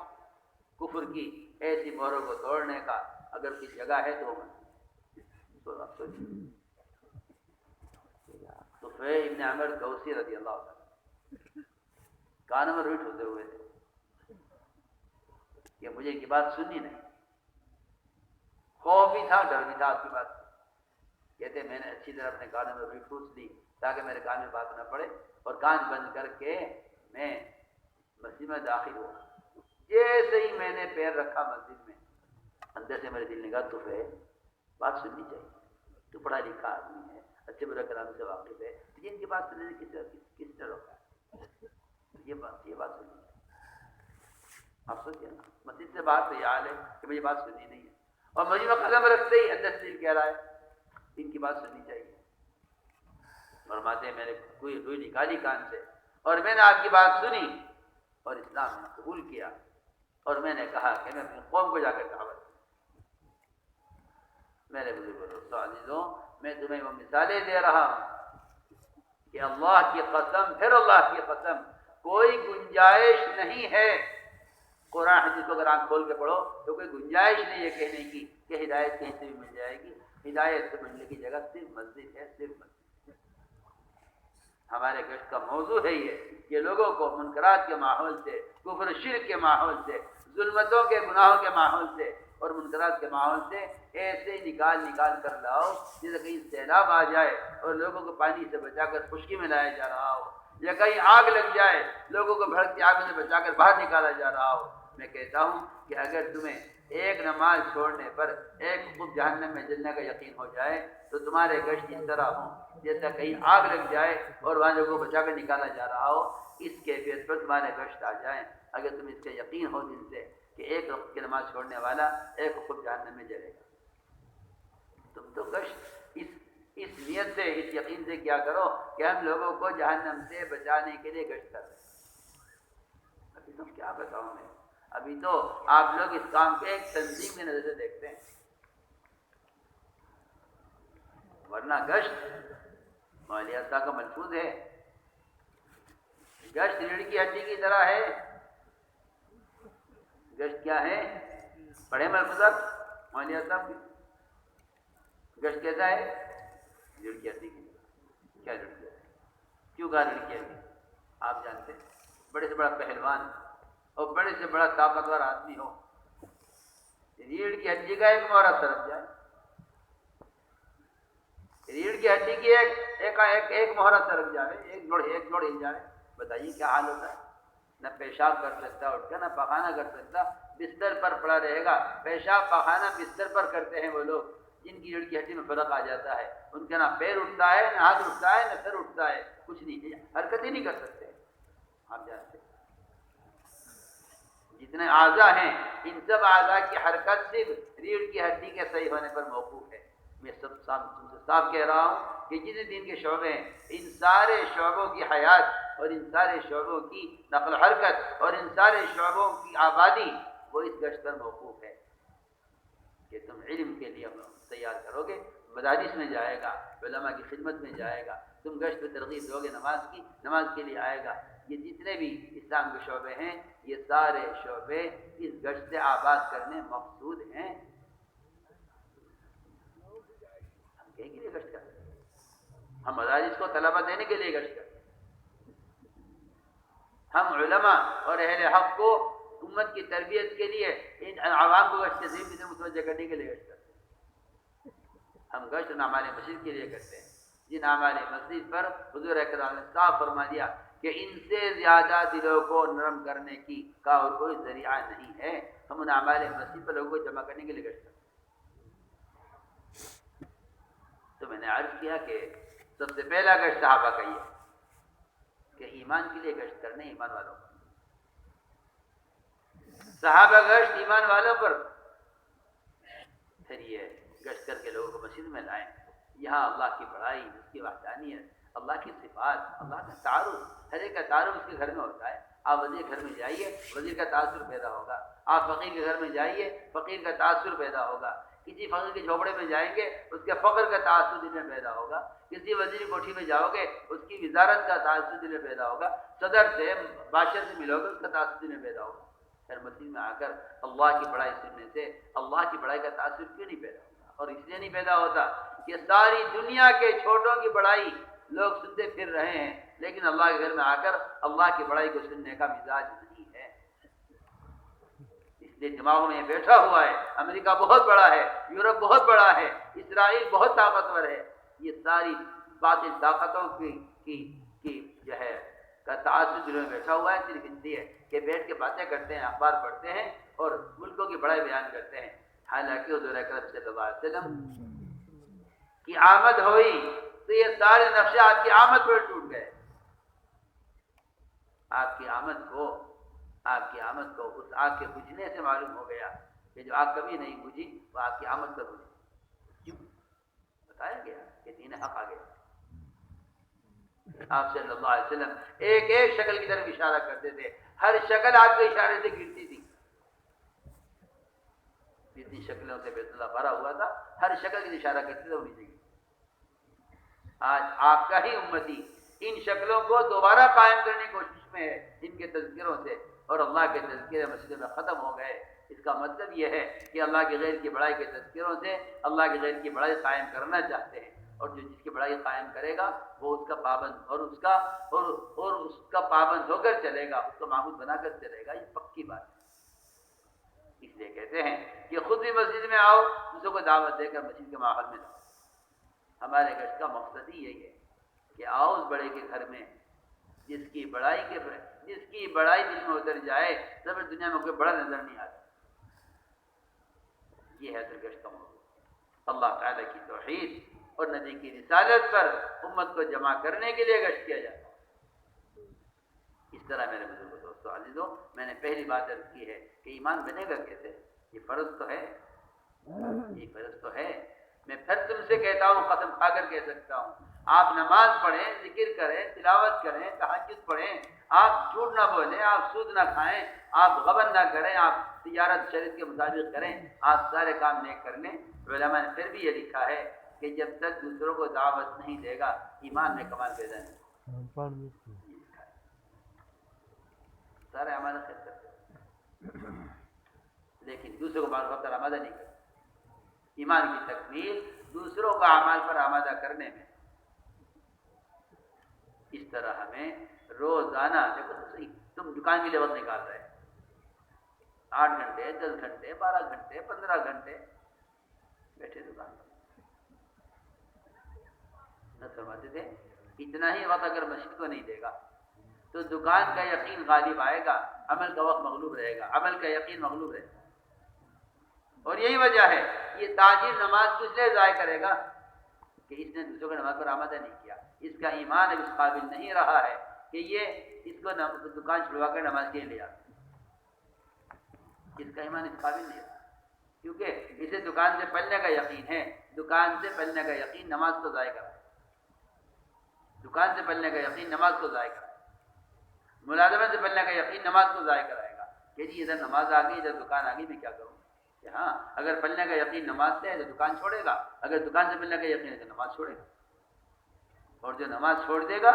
کفر کی, ایسی مہروں کو توڑنے کا اگر کسی جگہ ہے تو تو فیع ابن عمر دوسی رضی اللہ عنہ کانوں میں روٹ ہوتے ہوئے تھے کہ مجھے کی بات سننی نہیں. خوف بھی تھا, ڈر بھی تھا آپ کی بات. کہتے میں نے اچھی طرح اپنے کانوں میں روئی ٹھوس لی تاکہ میرے کان میں بات نہ پڑے, اور کان بند کر کے میں مسجد میں داخل ہوا. جیسے ہی میں نے پیر رکھا مسجد میں, اندر سے میرے دل نے کہا تو فیع بات سننی چاہیے, تو پڑھا لکھا آدمی ہے, اچھے برے کلام سے واقف ہے, ان کی بات سننے سے کس طرح ہوتا ہے. یہ بات سننی چاہیے. آپ سوچیے نا, مسجد سے باہر تو یہ حال ہے کہ مجھے بات سننی نہیں ہے, اور مجھے میں قدم رکھتے ہی اندر سے دل کہہ رہا ہے ان کی بات سننی چاہیے. فرماتے ہیں میں نے کوئی روئی نکالی کان سے اور میں نے آپ کی بات سنی اور اسلام نے قبول کیا, اور میں نے کہا کہ میں اپنی قوم کو جا کر دعوت. میرے بزرگوں عزیزوں, میں تمہیں وہ مثالیں دے رہا ہوں کہ اللہ کی قسم, پھر اللہ کی قسم, کوئی گنجائش نہیں ہے. قرآن حدیث کو اگر آپ کھول کے پڑھو تو کوئی گنجائش نہیں ہے کہنے کی کہ ہدایت کہیں سے بھی مل جائے گی. ہدایت سے ملنے کی جگہ صرف مسجد ہے, صرف مسجد. ہمارے گشت کا موضوع ہے یہ کہ لوگوں کو منکرات کے ماحول سے, کفر شرک کے ماحول سے, ظلمتوں کے گناہوں کے ماحول سے اور منکرات کے ماحول سے ایسے نکال کر لاؤ جیسے کہیں سیلاب آ جائے اور لوگوں کو پانی سے بچا کر خشکی میں لایا جا رہا ہو, یا کہیں آگ لگ جائے لوگوں کو بھڑکتی آگ سے بچا کر باہر نکالا جا رہا ہو. میں کہتا ہوں کہ اگر تمہیں ایک نماز چھوڑنے پر ایک خود جہنم میں جلنے کا یقین ہو جائے تو تمہارے گشت اس طرح ہوں جیسا کہیں آگ لگ جائے اور وہاں لوگوں کو بچا کر نکالا جا رہا ہو. اس کیفیت پر تمہارے گشت آ جائیں اگر تم اس کا یقین ہو دل سے کہ ایک وقت کی نماز چھوڑنے والا ایک خود جہنم میں جلے گا. تم تو گشت اس نیت سے, اس یقین سے کیا کرو کہ ہم لوگوں کو جہنم سے بچانے کے لیے گشت کر رہے ہیں. ابھی تم کیا بتاؤں میں, ابھی تو آپ لوگ اس کام کو ایک تنظیم کی نظر سے دیکھتے ہیں, ورنہ گشت مالیہ کا ملفوظ ہے. گشت ریڑھ کی ہڈی کی طرح ہے. گشت کیا ہے, پڑھے ملفوظات مالیہ صاحب کی. گشت کیسا ہے, ریڑھ کی ہڈی کی طرح. کیا ریڑھ کی ہڈی, کیوں کہا ریڑھ کی ہڈی؟ آپ جانتے ہیں بڑے سے بڑا پہلوان اور بڑے سے بڑا طاقتور آدمی ہو, ریڑھ کی ہڈی کا ایک مہرا سرک جائے, ریڑھ کی ہڈی کی ایک مہرا سرک جائے, ایک جوڑ ہل جائے بتائیے کیا حال ہوتا ہے؟ نہ پیشاب کر سکتا اٹھ کر، نہ پخانہ کر سکتا، بستر پر پڑا رہے گا۔ پیشاب پخانہ بستر پر کرتے ہیں وہ لوگ جن کی ریڑھ کی ہڈی میں فرق آ جاتا ہے، ان کا نہ پیر اٹھتا ہے، نہ ہاتھ اٹھتا ہے، نہ سر اٹھتا ہے، کچھ نہیں، حرکت ہی نہیں کر سکتے۔ آپ جانتے ہیں جتنے اعضاء ہیں ان سب اعضاء کی حرکت صرف ریڑھ کی ہڈی کے صحیح ہونے پر موقوف ہے۔ میں تم سے صاف کہہ رہا ہوں کہ جتنے دین کے شعبے ہیں ان سارے شعبوں کی حیات اور ان سارے شعبوں کی نقل و حرکت اور ان سارے شعبوں کی آبادی وہ اس گشت پر موقوف ہے کہ تم علم کے لیے تیار کرو گے، مدارس میں جائے گا، علماء کی خدمت میں جائے گا، تم گشت پہ ترغیب دو گے نماز کے لیے آئے گا۔ یہ جتنے بھی اسلام کے شعبے ہیں یہ سارے شعبے اس گشت سے آباد کرنے مقصود ہیں۔ ہم کہیں کے لیے گشت کرتے ہیں؟ ہم مدارس کو طلبہ دینے کے لیے گشت کرتے ہیں، ہم علماء اور اہل حق کو امت کی تربیت کے لیے ان عوام کو گشت ذہن کی طرف متوجہ کرنے کے لیے گشت کرتے ہیں۔ ہم گشت اعمال مسجد کے لیے کرتے ہیں جن اعمال مسجد پر حضور اکرم نے صاف فرما دیا کہ ان سے زیادہ دلوں کو نرم کرنے کا اور کوئی ذریعہ نہیں ہے۔ ہم ان اعمال مسجد پر لوگوں کو جمع کرنے کے لیے گشت کرتے ہیں۔ تو میں نے عرض کیا کہ سب سے پہلا گشت صحابہ کا یہ کہ ایمان کے لیے گشت کرنے ایمان والوں پر، صحابہ گشت ایمان والوں پر، پھر یہ گشت کر کے لوگوں کو مسجد میں لائیں، یہاں اللہ کی بڑائی، اس کی وحدانیت، اللہ کی صفات، اللہ کا تعارف، ہر ایک کا تعارف اس کے گھر میں ہوتا ہے۔ آپ وزیر کے گھر میں جائیے، وزیر کا تاثر پیدا ہوگا، آپ فقیر کے گھر میں جائیے، فقیر کا تاثر پیدا ہوگا، کسی فقیر کے جھوپڑے میں جائیں گے اس کے فقر کا تاثر دل میں پیدا ہوگا، کسی وزیر کی کوٹھی میں جاؤ گے اس کی وزارت کا تاثر دل میں پیدا ہوگا، صدر سے بادشاہ سے ملو گے اس کا تاثر دل میں پیدا ہوگا۔ پھر مسجد میں آ کر اللہ کی بڑائی سننے سے اللہ کی بڑائی کا تاثر کیوں نہیں پیدا ہوتا؟ اور اس لیے نہیں پیدا ہوتا کہ ساری دنیا کے چھوٹوں کی بڑائی لوگ سنتے پھر رہے ہیں، لیکن اللہ کے گھر میں آ کر اللہ کی بڑائی کو سننے کا مزاج نہیں ہے۔ اس لیے دماغوں میں یہ بیٹھا ہوا ہے امریکہ بہت بڑا ہے، یورپ بہت بڑا ہے، اسرائیل بہت طاقتور ہے، یہ ساری باطل طاقتوں کی جو ہے کا تعصب دلوں میں بیٹھا ہوا ہے، صرف اس لیے کہ بیٹھ کے باتیں کرتے ہیں، اخبار پڑھتے ہیں اور ملکوں کی بڑائی بیان کرتے ہیں۔ حالانکہ حضور اکرم صلی اللہ علیہ وسلم کی آمد ہوئی تو یہ سارے نقشے آپ کی آمد پر ٹوٹ گئے۔ آپ کی آمد کو اس آگ کے بجھنے سے معلوم ہو گیا کہ جو آگ کبھی نہیں بجھی وہ آگ کی آمد پر بجھی۔ کیوں؟ بتایا گیا کہ دین حق آ گیا۔ آپ صلی اللہ علیہ وسلم ایک ایک شکل کی طرف اشارہ کرتے تھے، ہر شکل آپ کے اشارے سے گرتی تھی۔ جتنی شکلوں سے بیت اللہ بھرا ہوا تھا ہر شکل کی اشارہ کرتے تھے وہ نیچے گرتی۔ آج آپ کا ہی امتی ان شکلوں کو دوبارہ قائم کرنے کی کوشش میں ہے ان کے تذکروں سے، اور اللہ کے تذکرے مسجد میں ختم ہو گئے۔ اس کا مطلب یہ ہے کہ اللہ کے غیر کی بڑائی کے تذکروں سے اللہ کے غیر کی بڑائی قائم کرنا چاہتے ہیں، اور جو جس کی بڑائی قائم کرے گا وہ اس کا پابند اور اس کا پابند ہو کر چلے گا، اس کو معبود بنا کر چلے گا۔ یہ پکی بات ہے۔ اس لیے کہتے ہیں کہ خود بھی مسجد میں آؤ، دوسروں کو دعوت دے کر مسجد کے ماحول میں لاؤ۔ ہمارے گشت کا مقصد ہی یہی ہے کہ آؤ اس بڑے کے گھر میں جس کی بڑائی دل میں اتر جائے، تب دنیا میں کوئی بڑا نظر نہیں آتا۔ یہ ہے گشت کا موضوع، اللہ تعالیٰ کی توحید اور نبی کی رسالت پر امت کو جمع کرنے کے لیے گشت کیا جاتا ہے۔ اس طرح میرے بزرگوں دوستوں عزیزوں، میں نے پہلی بات عرض کی ہے کہ ایمان بنے گا کیسے؟ یہ فرض تو ہے، یہ فرض تو ہے۔ میں پھر تم سے کہتا ہوں، قسم کھا کر کہہ سکتا ہوں، آپ نماز پڑھیں، ذکر کریں، تلاوت کریں، تہجد پڑھیں، آپ جھوٹ نہ بولیں، آپ سود نہ کھائیں، آپ غبن نہ کریں، آپ تجارت شریعت کے مطابق کریں، آپ سارے کام نیک کر لیں۔ علماء نے پھر بھی یہ لکھا ہے کہ جب تک دوسروں کو دعوت نہیں دے گا ایمان میں کمال پیدا نہیں۔ سارے اعمال خیر کرتے ہیں لیکن دوسروں کو معروف پر آمادہ نہیں کرتے۔ ایمان کی تکمیل دوسروں کا اعمال پر آمادہ کرنے میں۔ اس طرح ہمیں روزانہ، دیکھو تو صحیح، تم دکان کے لیے وقت نکال رہے 8 گھنٹے، 10 گھنٹے، 12 گھنٹے، 15 گھنٹے بیٹھے دکان پر۔ نہ فرماتے تھے اتنا ہی وقت اگر مسجد کو نہیں دے گا تو دکان کا یقین غالب آئے گا، عمل کا وقت مغلوب رہے گا، عمل کا یقین مغلوب رہے گا۔ اور یہی وجہ ہے یہ تاجر نماز کو اس لیے ضائع کرے گا کہ اس نے دوسروں کو نماز پر آمادہ نہیں کیا، اس کا ایمان اب اس قابل نہیں رہا ہے کہ یہ اس کو دکان چھڑوا کر نماز کے لیے لے آتا، اس کا ایمان اس قابل نہیں رہا، کیونکہ اسے دکان سے پلنے کا یقین ہے، دکان سے پلنے کا یقین نماز کو ضائع کرا ہے، دکان سے پلنے کا یقین نماز کو ضائع کرا ہے، ملازمت سے پلنے کا یقین نماز کو ضائع کرائے گا کہ جی ادھر نماز آ گئی ادھر دکان آ گئی میں کیا کروں، کہ ہاں اگر پلنے کا یقین نماز سے ہے تو دکان چھوڑے گا، اگر دکان سے پلنے کا یقین ہے تو نماز چھوڑے گا، اور جو نماز چھوڑ دے گا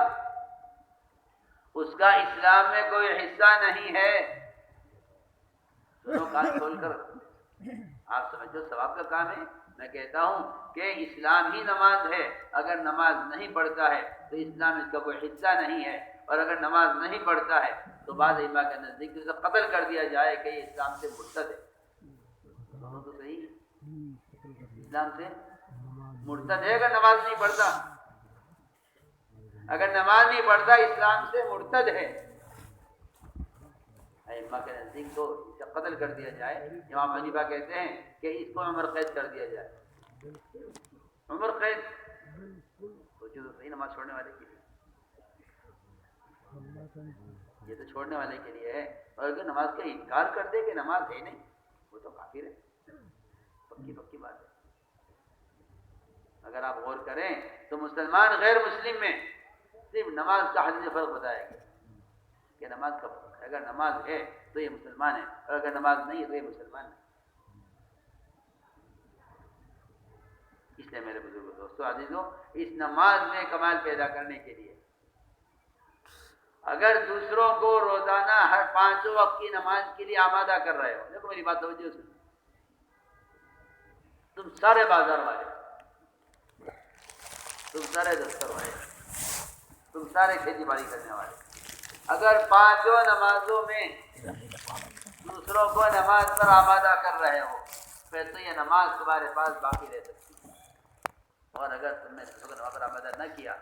اس کا اسلام میں کوئی حصہ نہیں ہے۔ سنو کان کھول کر، آپ سمجھو ثواب کا کام ہے، میں کہتا ہوں کہ اسلام ہی نماز ہے، اگر نماز نہیں پڑھتا ہے تو اسلام اس کا کوئی حصہ نہیں ہے، اور اگر نماز نہیں پڑھتا ہے تو بعض ائمہ کے نزدیک اسے قتل کر دیا جائے کہ یہ اسلام سے مرتد ہے۔ تو صحیح اسلام سے مرتد ہے اگر نماز نہیں پڑھتا، اگر نماز نہیں پڑھتا اسلام سے مرتد ہے، ائمہ کے نزدیک تو اسے قتل کر دیا جائے۔ امام حنیفہ کہتے ہیں کہ اس کو عمر قید کر دیا جائے، عمر قید، سوچو تو صحیح، نماز چھوڑنے والے کے لیے، یہ تو چھوڑنے والے کے لیے ہے، اور اگر نماز کا انکار کر دے کہ نماز ہے نہیں وہ تو کافر ہے، پکی بات ہے۔ اگر آپ غور کریں تو مسلمان غیر مسلم میں صرف نماز کا حدیث فرق بتایا گیا کہ نماز کا فرق ہے، اگر نماز ہے تو یہ مسلمان ہے، اور اگر نماز نہیں ہے تو یہ مسلمان نہیں۔ اس لیے میرے بزرگوں، دوستوں، عزیزوں، اس نماز میں کمال پیدا کرنے کے لیے اگر دوسروں کو روزانہ ہر 5 وقت کی نماز کے لیے آمادہ کر رہے ہو، دیکھو میری بات توجہ سے، تم سارے بازار والے، تم سارے دفتر والے، تم سارے کھیتی باڑی کرنے والے، اگر 5 نمازوں میں دوسروں کو نماز پر آمادہ کر رہے ہو پھر تو یہ نماز تمہارے پاس باقی رہ سکتی ہے، اور اگر تم نے دوسروں کو نماز پر آمادہ نہ کیا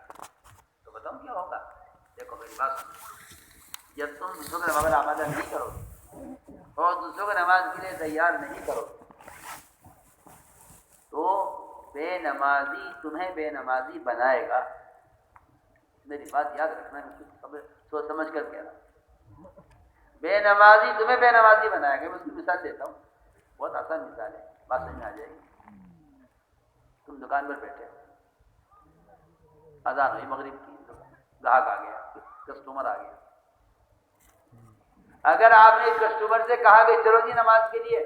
تو بتاؤں کیا ہوگا؟ دیکھو میری بات سنو، جب تم دوسروں کو نماز پر آمادہ نہیں کرو اور دوسروں کو نماز کے لیے تیار نہیں کرو تو بے نمازی تمہیں بے نمازی بنائے گا۔ میری بات یاد رکھنا، سوچ سمجھ کر کہہ رہا ہوں، بے نمازی تمہیں بے نمازی بنائے گا۔ میں اس کی مثال دیتا ہوں، بہت آسان مثال ہے، بات سمجھ میں آ جائے گی۔ تم دکان پر بیٹھے، اذان ہوئی مغرب کی، گاہک آ گیا، کسٹمر آ گیا، اگر آپ نے کسٹمر سے کہا کہ چلو جی نماز کے لیے،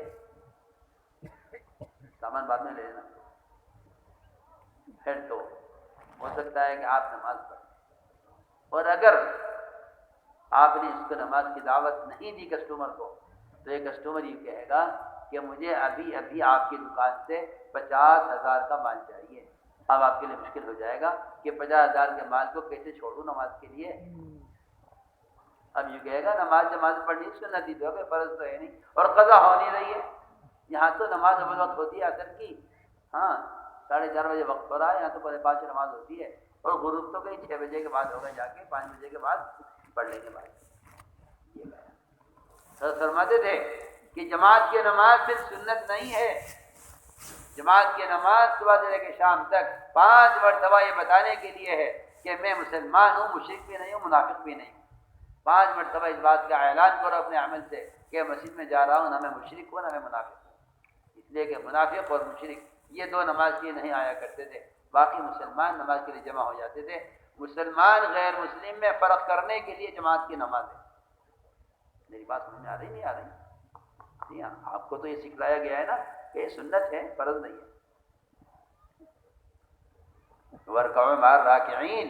سامان بعد میں لے لینا، پھر تو ہو سکتا ہے کہ آپ نماز پڑھیں، اور اگر آپ نے اس کو نماز کی دعوت نہیں دی کسٹمر کو تو یہ کسٹمر یہ کہے گا کہ مجھے ابھی آپ کی دکان سے 50,000 کا مال چاہیے۔ اب آپ کے لیے مشکل ہو جائے گا کہ 50,000 کے مال کو کیسے چھوڑوں نماز کے لیے۔ اب یہ کہے گا نماز پڑھنی سنتی تو ہے، فرض تو ہے نہیں، اور قضا ہو نہیں رہی ہے، یہاں تو نماز اول وقت ہوتی ہے عصر کی، ہاں 4:30 بجے وقت ہو رہا ہے، یہاں تو 5 نماز ہوتی ہے، اور غروب تو کہیں 6 بجے کے بعد ہوگا، جا کے 5 بجے کے بعد پڑھ لیں گے بھائی۔ یہ فرماتے تھے کہ جماعت کی نماز صرف سنت نہیں ہے، جماعت کی نماز صبح سے لے کے شام تک 5 مرتبہ یہ بتانے کے لیے ہے کہ میں مسلمان ہوں، مشرک بھی نہیں ہوں، منافق بھی نہیں ہوں۔ 5 مرتبہ اس بات کا اعلان کرو اپنے عمل سے کہ مسجد میں جا رہا ہوں، نہ میں مشرک ہوں نہ میں منافق ہوں، اس لیے کہ منافق اور مشرک یہ 2 نماز کے لیے نہیں آیا کرتے تھے، باقی مسلمان نماز کے لیے جمع ہو جاتے تھے۔ مسلمان غیر مسلم میں فرق کرنے کے لیے جماعت کی نماز ہے۔ میری بات سمجھ میں آ رہی نہیں آ رہی؟ جی ہاں، آپ کو تو یہ سکھلایا گیا ہے نا کہ یہ سنت ہے، فرض نہیں ہے۔ وَارْكَعُوا مَعَ الرَّاكِعِينَ،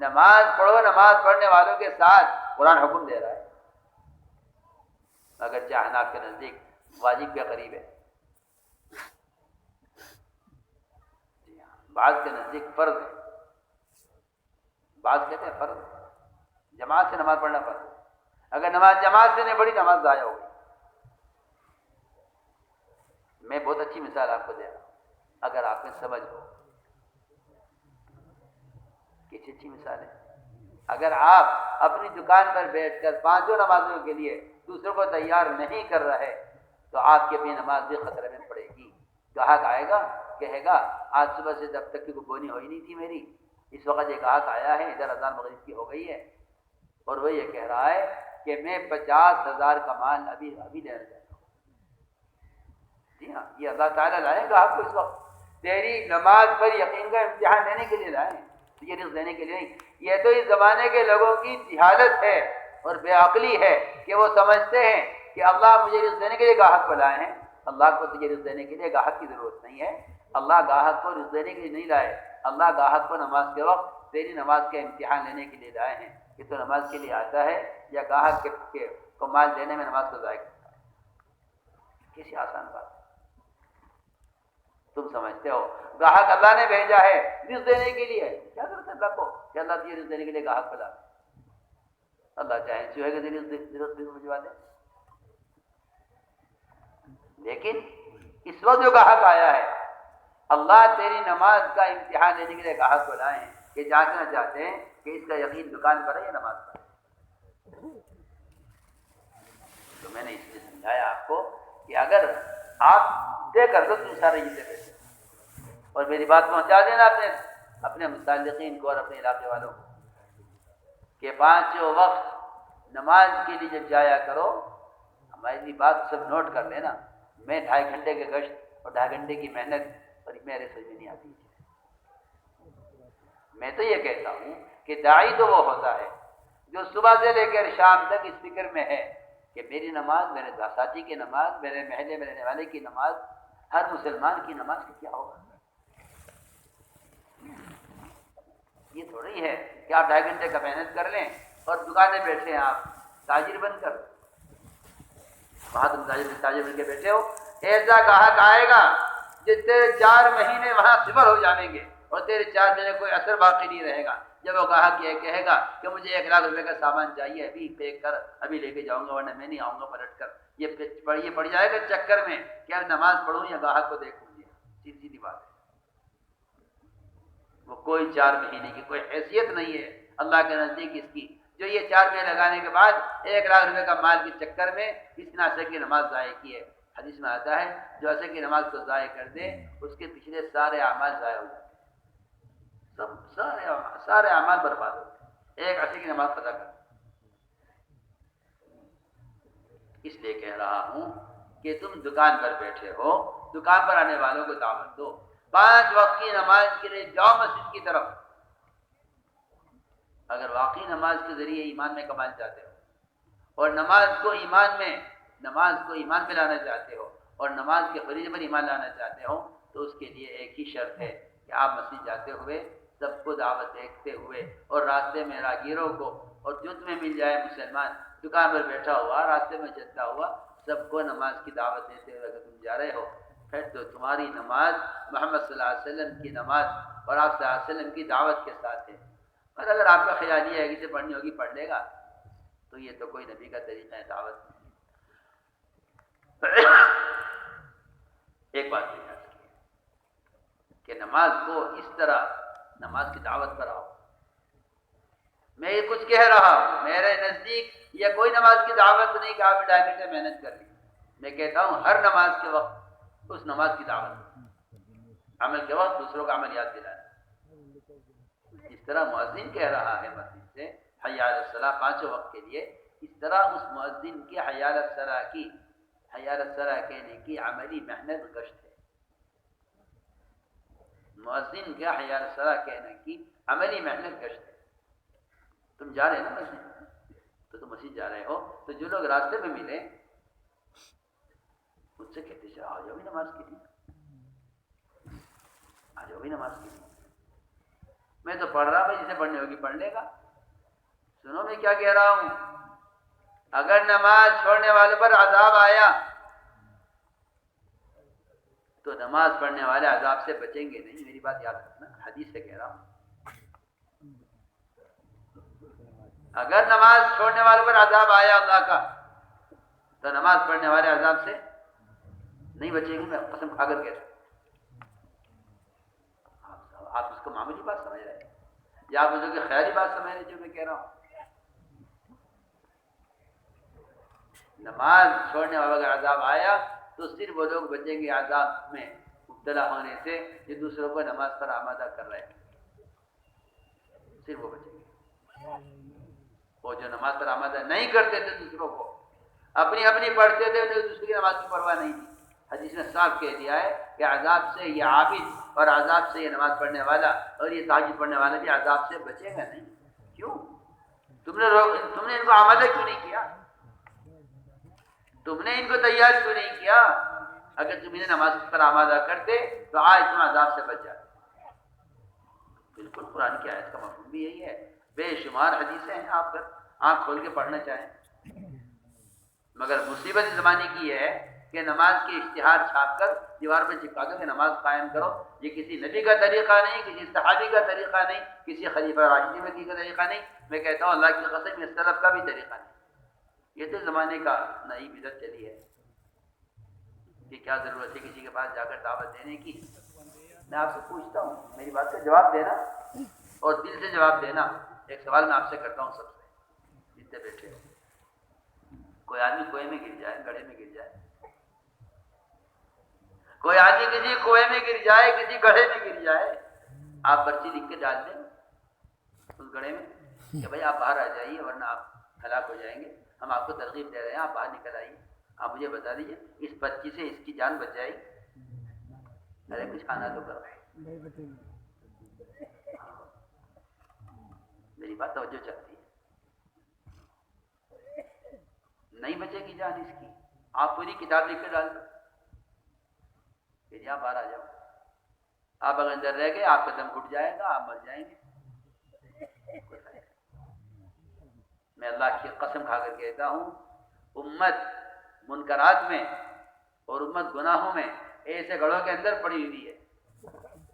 نماز پڑھو نماز پڑھنے والوں کے ساتھ، قرآن حکم دے رہا ہے، اگرچہ احناف کے نزدیک واجب کے قریب ہے، بعض کے نزدیک فرض ہے، بعض کہتے ہیں فرض ہے، جماعت سے نماز پڑھنا فرض ہے، اگر نماز جماعت سے نہیں پڑھی نماز ضائع ہوگی۔ میں بہت اچھی مثال آپ کو دے رہا ہوں، اگر آپ میں سمجھ ہو، کیسی اچھی مثال ہے، اگر آپ اپنی دکان پر بیٹھ کر پانچوں نمازوں کے لیے دوسروں کو تیار نہیں کر رہے تو آپ کی اپنی نماز بھی خطرے میں پڑے گی. گاہک آئے گا, کہے گا آج صبح سے جب تک کی کوئی بونی ہوئی نہیں تھی میری, اس وقت ایک گاہک آیا ہے, ادھر اذان مغرب کی ہو گئی ہے, اور وہ یہ کہہ رہا ہے کہ میں 50,000 کا مال ابھی لینا چاہتا ہوں. جی ہاں, یہ اللہ تعالیٰ لائے گاہک کو اس وقت تیری نماز پر یقین کا امتحان لینے کے لیے لائے, یہ رزق دینے کے لیے نہیں. یہ تو اس زمانے کے لوگوں کی جہالت ہے اور بے عقلی ہے کہ وہ سمجھتے ہیں کہ اللہ مجھے رزق دینے کے لیے گاہک کو لائے ہیں. اللہ کو تجھے رزق دینے کے لیے گاہک کی ضرورت نہیں ہے. اللہ گاہک کو رزق دینے کے لیے نہیں لائے, اللہ گاہک کو نماز کے وقت تیری نماز کا امتحان لینے کے لیے لائے ہیں کہ تو نماز کے لیے آتا ہے یا گاہک کو مال دینے میں نماز کو ضائع کرتا ہے. کیسی آسان بات ہے. تم سمجھتے ہو گاہک اللہ نے بھیجا ہے رزق دینے کے لیے, کیا کرتے اللہ کو کہ اللہ تجھے رزق دینے کے لیے گاہک بلا. اللہ چاہے جو ہے کہ رزق بھجوا دے. لیکن اس وقت جو گاہک آیا ہے, اللہ تیری نماز کا امتحان لینے کے لیے گاہک بلائے ہیں کہ جاننا چاہتے ہیں کہ اس کا یقین دکان پر ہے یا نماز پر ہے. تو میں نے اس لیے سمجھایا آپ کو کہ اگر آپ طے کر دو تو سارے یہ طے اور میری بات پہنچا دینا اپنے متعلقین کو اور اپنے علاقے والوں کو کہ 5 وقت نماز کے لیے جب جایا کرو, ہماری بات سب نوٹ کر لینا. میں 2.5 گھنٹے کے گشت اور 2.5 گھنٹے کی محنت اور میرے سمجھ میں نہیں آتی. میں تو یہ کہتا ہوں کہ داعی تو وہ ہوتا ہے جو صبح سے لے کر شام تک اس فکر میں ہے کہ میری نماز, میرے ساتھی کی نماز, میرے محلے میں رہنے والے کی نماز, ہر مسلمان کی نماز کا کیا ہوگا. یہ تھوڑی ہے کہ آپ 2.5 گھنٹے کا محنت کر لیں اور دکانیں بیٹھے ہیں آپ تاجر بن کر. وہاں تم تاجر بن کے بیٹھے ہو. ایسا گاہک آئے گا جس تیرے 4 مہینے وہاں صفر ہو جائیں گے اور تیرے 4 مہینے کوئی اثر باقی نہیں رہے گا. جب وہ گاہک یہ کہے گا کہ مجھے 1 لاکھ روپے کا سامان چاہیے, ابھی پے کر, ابھی لے کے جاؤں گا ورنہ میں نہیں آؤں گا پلٹ کر, یہ پڑ جائے گا چکر میں کہ اب نماز پڑھوں یا گاہک کو دیکھوں. سیدھی بات ہے. وہ کوئی 4 مہینے کی کوئی حیثیت نہیں ہے اللہ کے نزدیک اس کی, جو یہ 4 مہینے لگانے کے بعد 1 لاکھ روپے کا مال کے چکر میں اس نے عصر کی نماز ضائع کی ہے. حدیث میں آتا ہے جو عصر کی نماز کو ضائع کر دے اس کے پچھلے سارے اعمال ضائع ہو جاتے ہیں. سارے اعمال برباد ہوتے ہیں ایک عصر کی نماز قضا کر. اس لیے کہہ رہا ہوں کہ تم دکان پر بیٹھے ہو, دکان پر آنے والوں کو دعوت دو. 5 وقت کی نماز کے لیے جاؤ مسجد کی طرف. اگر واقعی نماز کے ذریعے ایمان میں کمال چاہتے ہو اور نماز کو ایمان پہ لانا چاہتے ہو اور نماز کے فریضے پر ایمان لانا چاہتے ہو تو اس کے لیے ایک ہی شرط ہے کہ آپ مسجد جاتے ہوئے سب کو دعوت دیکھتے ہوئے اور راستے میں راہگیروں کو اور جو تمہیں مل جائے مسلمان دکان پر بیٹھا ہوا راستے میں چلتا ہوا سب کو نماز کی دعوت دیتے ہوئے اگر تم جا رہے ہو پھر تو تمہاری نماز محمد صلی اللہ علیہ وسلم کی نماز اور آپ صلی اللہ علیہ وسلم کی دعوت کے ساتھ ہے. اور اگر آپ کا خیال یہ ہے کہ اسے پڑھنی ہوگی پڑھ لے گا تو یہ تو کوئی نبی کا طریقہ ہے دعوت نہیں. ایک بات یہ یاد رکھیے کہ نماز کو اس طرح نماز کی دعوت پر آؤ. میں یہ کچھ کہہ رہا ہوں, میرے نزدیک یہ کوئی نماز کی دعوت نہیں کہ آپ 2.5 گھنٹے محنت کر لی. میں کہتا ہوں ہر نماز کے وقت اس نماز کی دعوت, عمل کے وقت دوسروں کا عمل یاد دلانا. جس طرح مؤذن کہہ رہا ہے مسجد سے حی علی الصلاۃ 5 وقت کے لیے, اس طرح اس مؤذن کی حی علی الصلاۃ کہنے کی عملی محنت گشت ہے. مؤذن کے حی علی الصلاۃ کہنے کی عملی محنت گشت ہے. تم جا رہے ہو نا مسجد, تو تم مسجد جا رہے ہو تو جو لوگ راستے میں ملے مجھ سے کہتے چلو آ جاؤ بھی نماز کے لیے, آ جاؤ بھی نماز کے لیے. میں تو پڑھ رہا بھائی, جسے پڑھنی ہوگی پڑھ لے گا. سنو میں کیا کہہ رہا ہوں, اگر نماز چھوڑنے والے پر عذاب آیا تو نماز پڑھنے والے عذاب سے بچیں گے نہیں. میری بات یاد رکھنا, حدیث سے کہہ رہا ہوں. اگر نماز چھوڑنے والے پر عذاب آیا اللہ کا تو نماز پڑھنے والے عذاب سے نہیں بچیں گے. میں قسم کھا کر کہتا ہوں, آپ اس کو معمولی بات سمجھ رہے ہیں. یا آپ مجھے کہ خیالی بات سمجھ رہے جو میں کہہ رہا ہوں؟ نماز چھوڑنے والا کا عذاب آیا تو صرف وہ لوگ بچیں گے عذاب میں مبتلا ہونے سے جو دوسروں کو نماز پر آمادہ کر رہے ہیں، صرف وہ بچیں گے۔ وہ جو نماز پر آمادہ نہیں کرتے تھے دوسروں کو، اپنی اپنی پڑھتے تھے، انہیں دوسری کی نماز کی پرواہ نہیں تھی۔ حدیث نے صاف کہہ دیا ہے کہ عذاب سے یہ عابد اور عذاب سے یہ نماز پڑھنے والا اور یہ تہجد پڑھنے والا بھی عذاب سے بچے گا نہیں۔ کیوں؟ تم نے ان کو آمادہ کیوں نہیں کیا؟ تم نے ان کو تیار کیوں نہیں کیا؟ اگر تم انہیں نماز پر آمادہ کرتے تو آج تم عذاب سے بچ جاتے۔ بالکل قرآن کی آیت کا مفہوم بھی یہی ہے۔ بے شمار حدیثیں ہیں، آپ اگر آنکھ کھول کے پڑھنا چاہیں، مگر مصیبت اس زمانے کی یہ ہے کہ نماز کے اشتہار چھاپ کر دیوار پہ چپکا دو کہ نماز قائم کرو۔ یہ کسی نبی کا طریقہ نہیں، کسی صحابی کا طریقہ نہیں، کسی خلیفہ راشدین مکی کا طریقہ نہیں، میں کہتا ہوں اللہ کی قسم یہ سلف کا بھی طریقہ نہیں۔ یہ تو زمانے کا نئی بدعت چلی ہے کہ کیا ضرورت ہے کسی کے پاس جا کر دعوت دینے کی۔ میں آپ سے پوچھتا ہوں، میری بات کا جواب دینا اور دل سے جواب دینا۔ ایک سوال میں آپ سے کرتا ہوں، سب سے جتنے بیٹھے ہو، کوئی آدمی کنویں میں گر جائے، گڑھے میں گر جائے، کوئی آدمی کسی کنویں میں گر جائے، کسی گڑھے میں گر جائے، آپ پرچی لکھ کے ڈال دیں اس گڑھے میں کہ بھائی آپ باہر آ جائیے ورنہ آپ ہلاک ہو جائیں گے، ہم آپ کو ترغیب دے رہے ہیں، آپ باہر نکل آئیے، آپ مجھے بتا دیجیے اس پرچی سے اس کی جان بچ جائے گی؟ ارے کچھ کھانا تو کرو، میری بات توجہ چاہتی ہے۔ نہیں بچے گی جان اس کی، آپ پوری کتاب لکھ کے ڈال دو کہ جی آپ باہر آ جاؤ، آپ اگر اندر رہ گئے آپ کا دم گھٹ جائے گا، آپ مر جائیں گے۔ میں اللہ کی قسم کھا کر کہتا ہوں، امت منکرات میں اور امت گناہوں میں ایسے گڑھوں کے اندر پڑی ہوئی ہے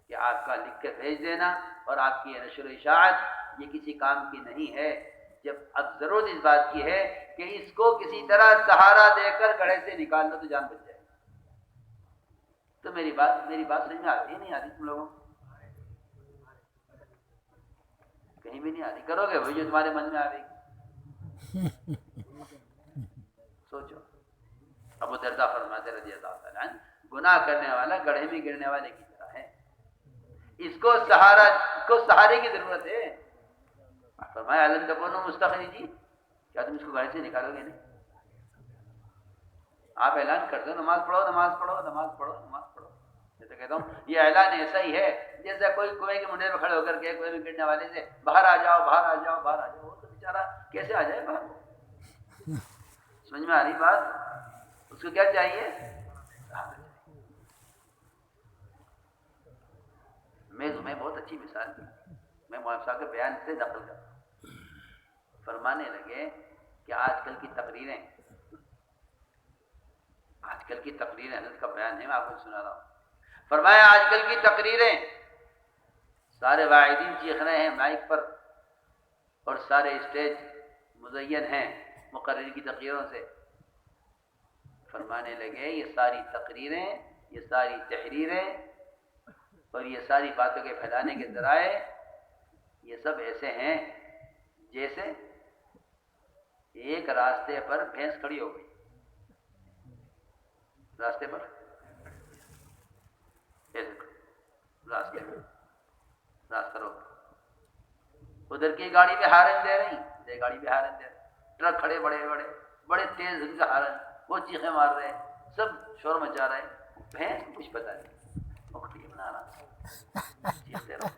کہ آپ کا لکھ کے بھیج دینا اور آپ کی نشر و اشاعت یہ کسی کام کی نہیں ہے۔ جب اب ضرورت اس بات کی ہے کہ اس کو کسی طرح سہارا دے کر گڑھے سے نکال لو تو جان بچ جائے۔ تو میری بات سمجھ میں آتی نہیں آتی تم لوگوں کو؟ کہیں بھی نہیں آتی، کرو گے وہی جو تمہارے من میں آ گئی۔ سوچو، ابو درداء فرماتے رضی اللہ تعالیٰ عنہ، گناہ کرنے والا گڑھے میں گرنے والے کی طرح ہے، اس کو سہارے کی ضرورت ہے۔ فرمایا علم تکونوا مستخرجین، کیا تم اس کو گھر سے نکالو گے؟ نہیں، آپ اعلان کر دو نماز پڑھو نماز پڑھو نماز پڑھو نماز پڑھو۔ میں تو کہتا ہوں یہ اعلان ایسا ہی ہے جیسا کوئی کنویں کے منڈے میں کھڑے ہو کر کے کنویں میں گرنے والے سے باہر آ جاؤ باہر آ جاؤ باہر آ جاؤ، وہ تو بیچارہ کیسے آ جائے باہر؟ سمجھ میں آ رہی بات؟ اس کو کیا چاہیے؟ میں تمہیں بہت اچھی مثال دی، میں مولانا صاحب کے بیان سے نقل کرتا ہوں۔ فرمانے لگے کہ آج کل کی تقریریں حضرت کا بیان ہے، میں آپ کو سنا رہا ہوں۔ فرمایا آج کل کی تقریریں سارے واعظین چیخ رہے ہیں مائک پر اور سارے اسٹیج مزین ہیں مقرر کی تقریروں سے۔ فرمانے لگے یہ ساری تقریریں، یہ ساری تحریریں اور یہ ساری باتوں کے پھیلانے کے ذرائع، یہ سب ایسے ہیں جیسے ایک راستے پر بھینس کھڑی ہو گئی، راستے پر راستہ روک، ادھر کی گاڑی بھی ہارن دے رہی، ادھر گاڑی بھی ہارن دے رہی، ٹرک کھڑے بڑے تیز ان کا ہارن، وہ چیخیں مار رہے ہیں، سب شور مچا رہے ہیں، بھینس کو کچھ پتا نہیں، وہ کھڑی بنا رہا چیختے رہو۔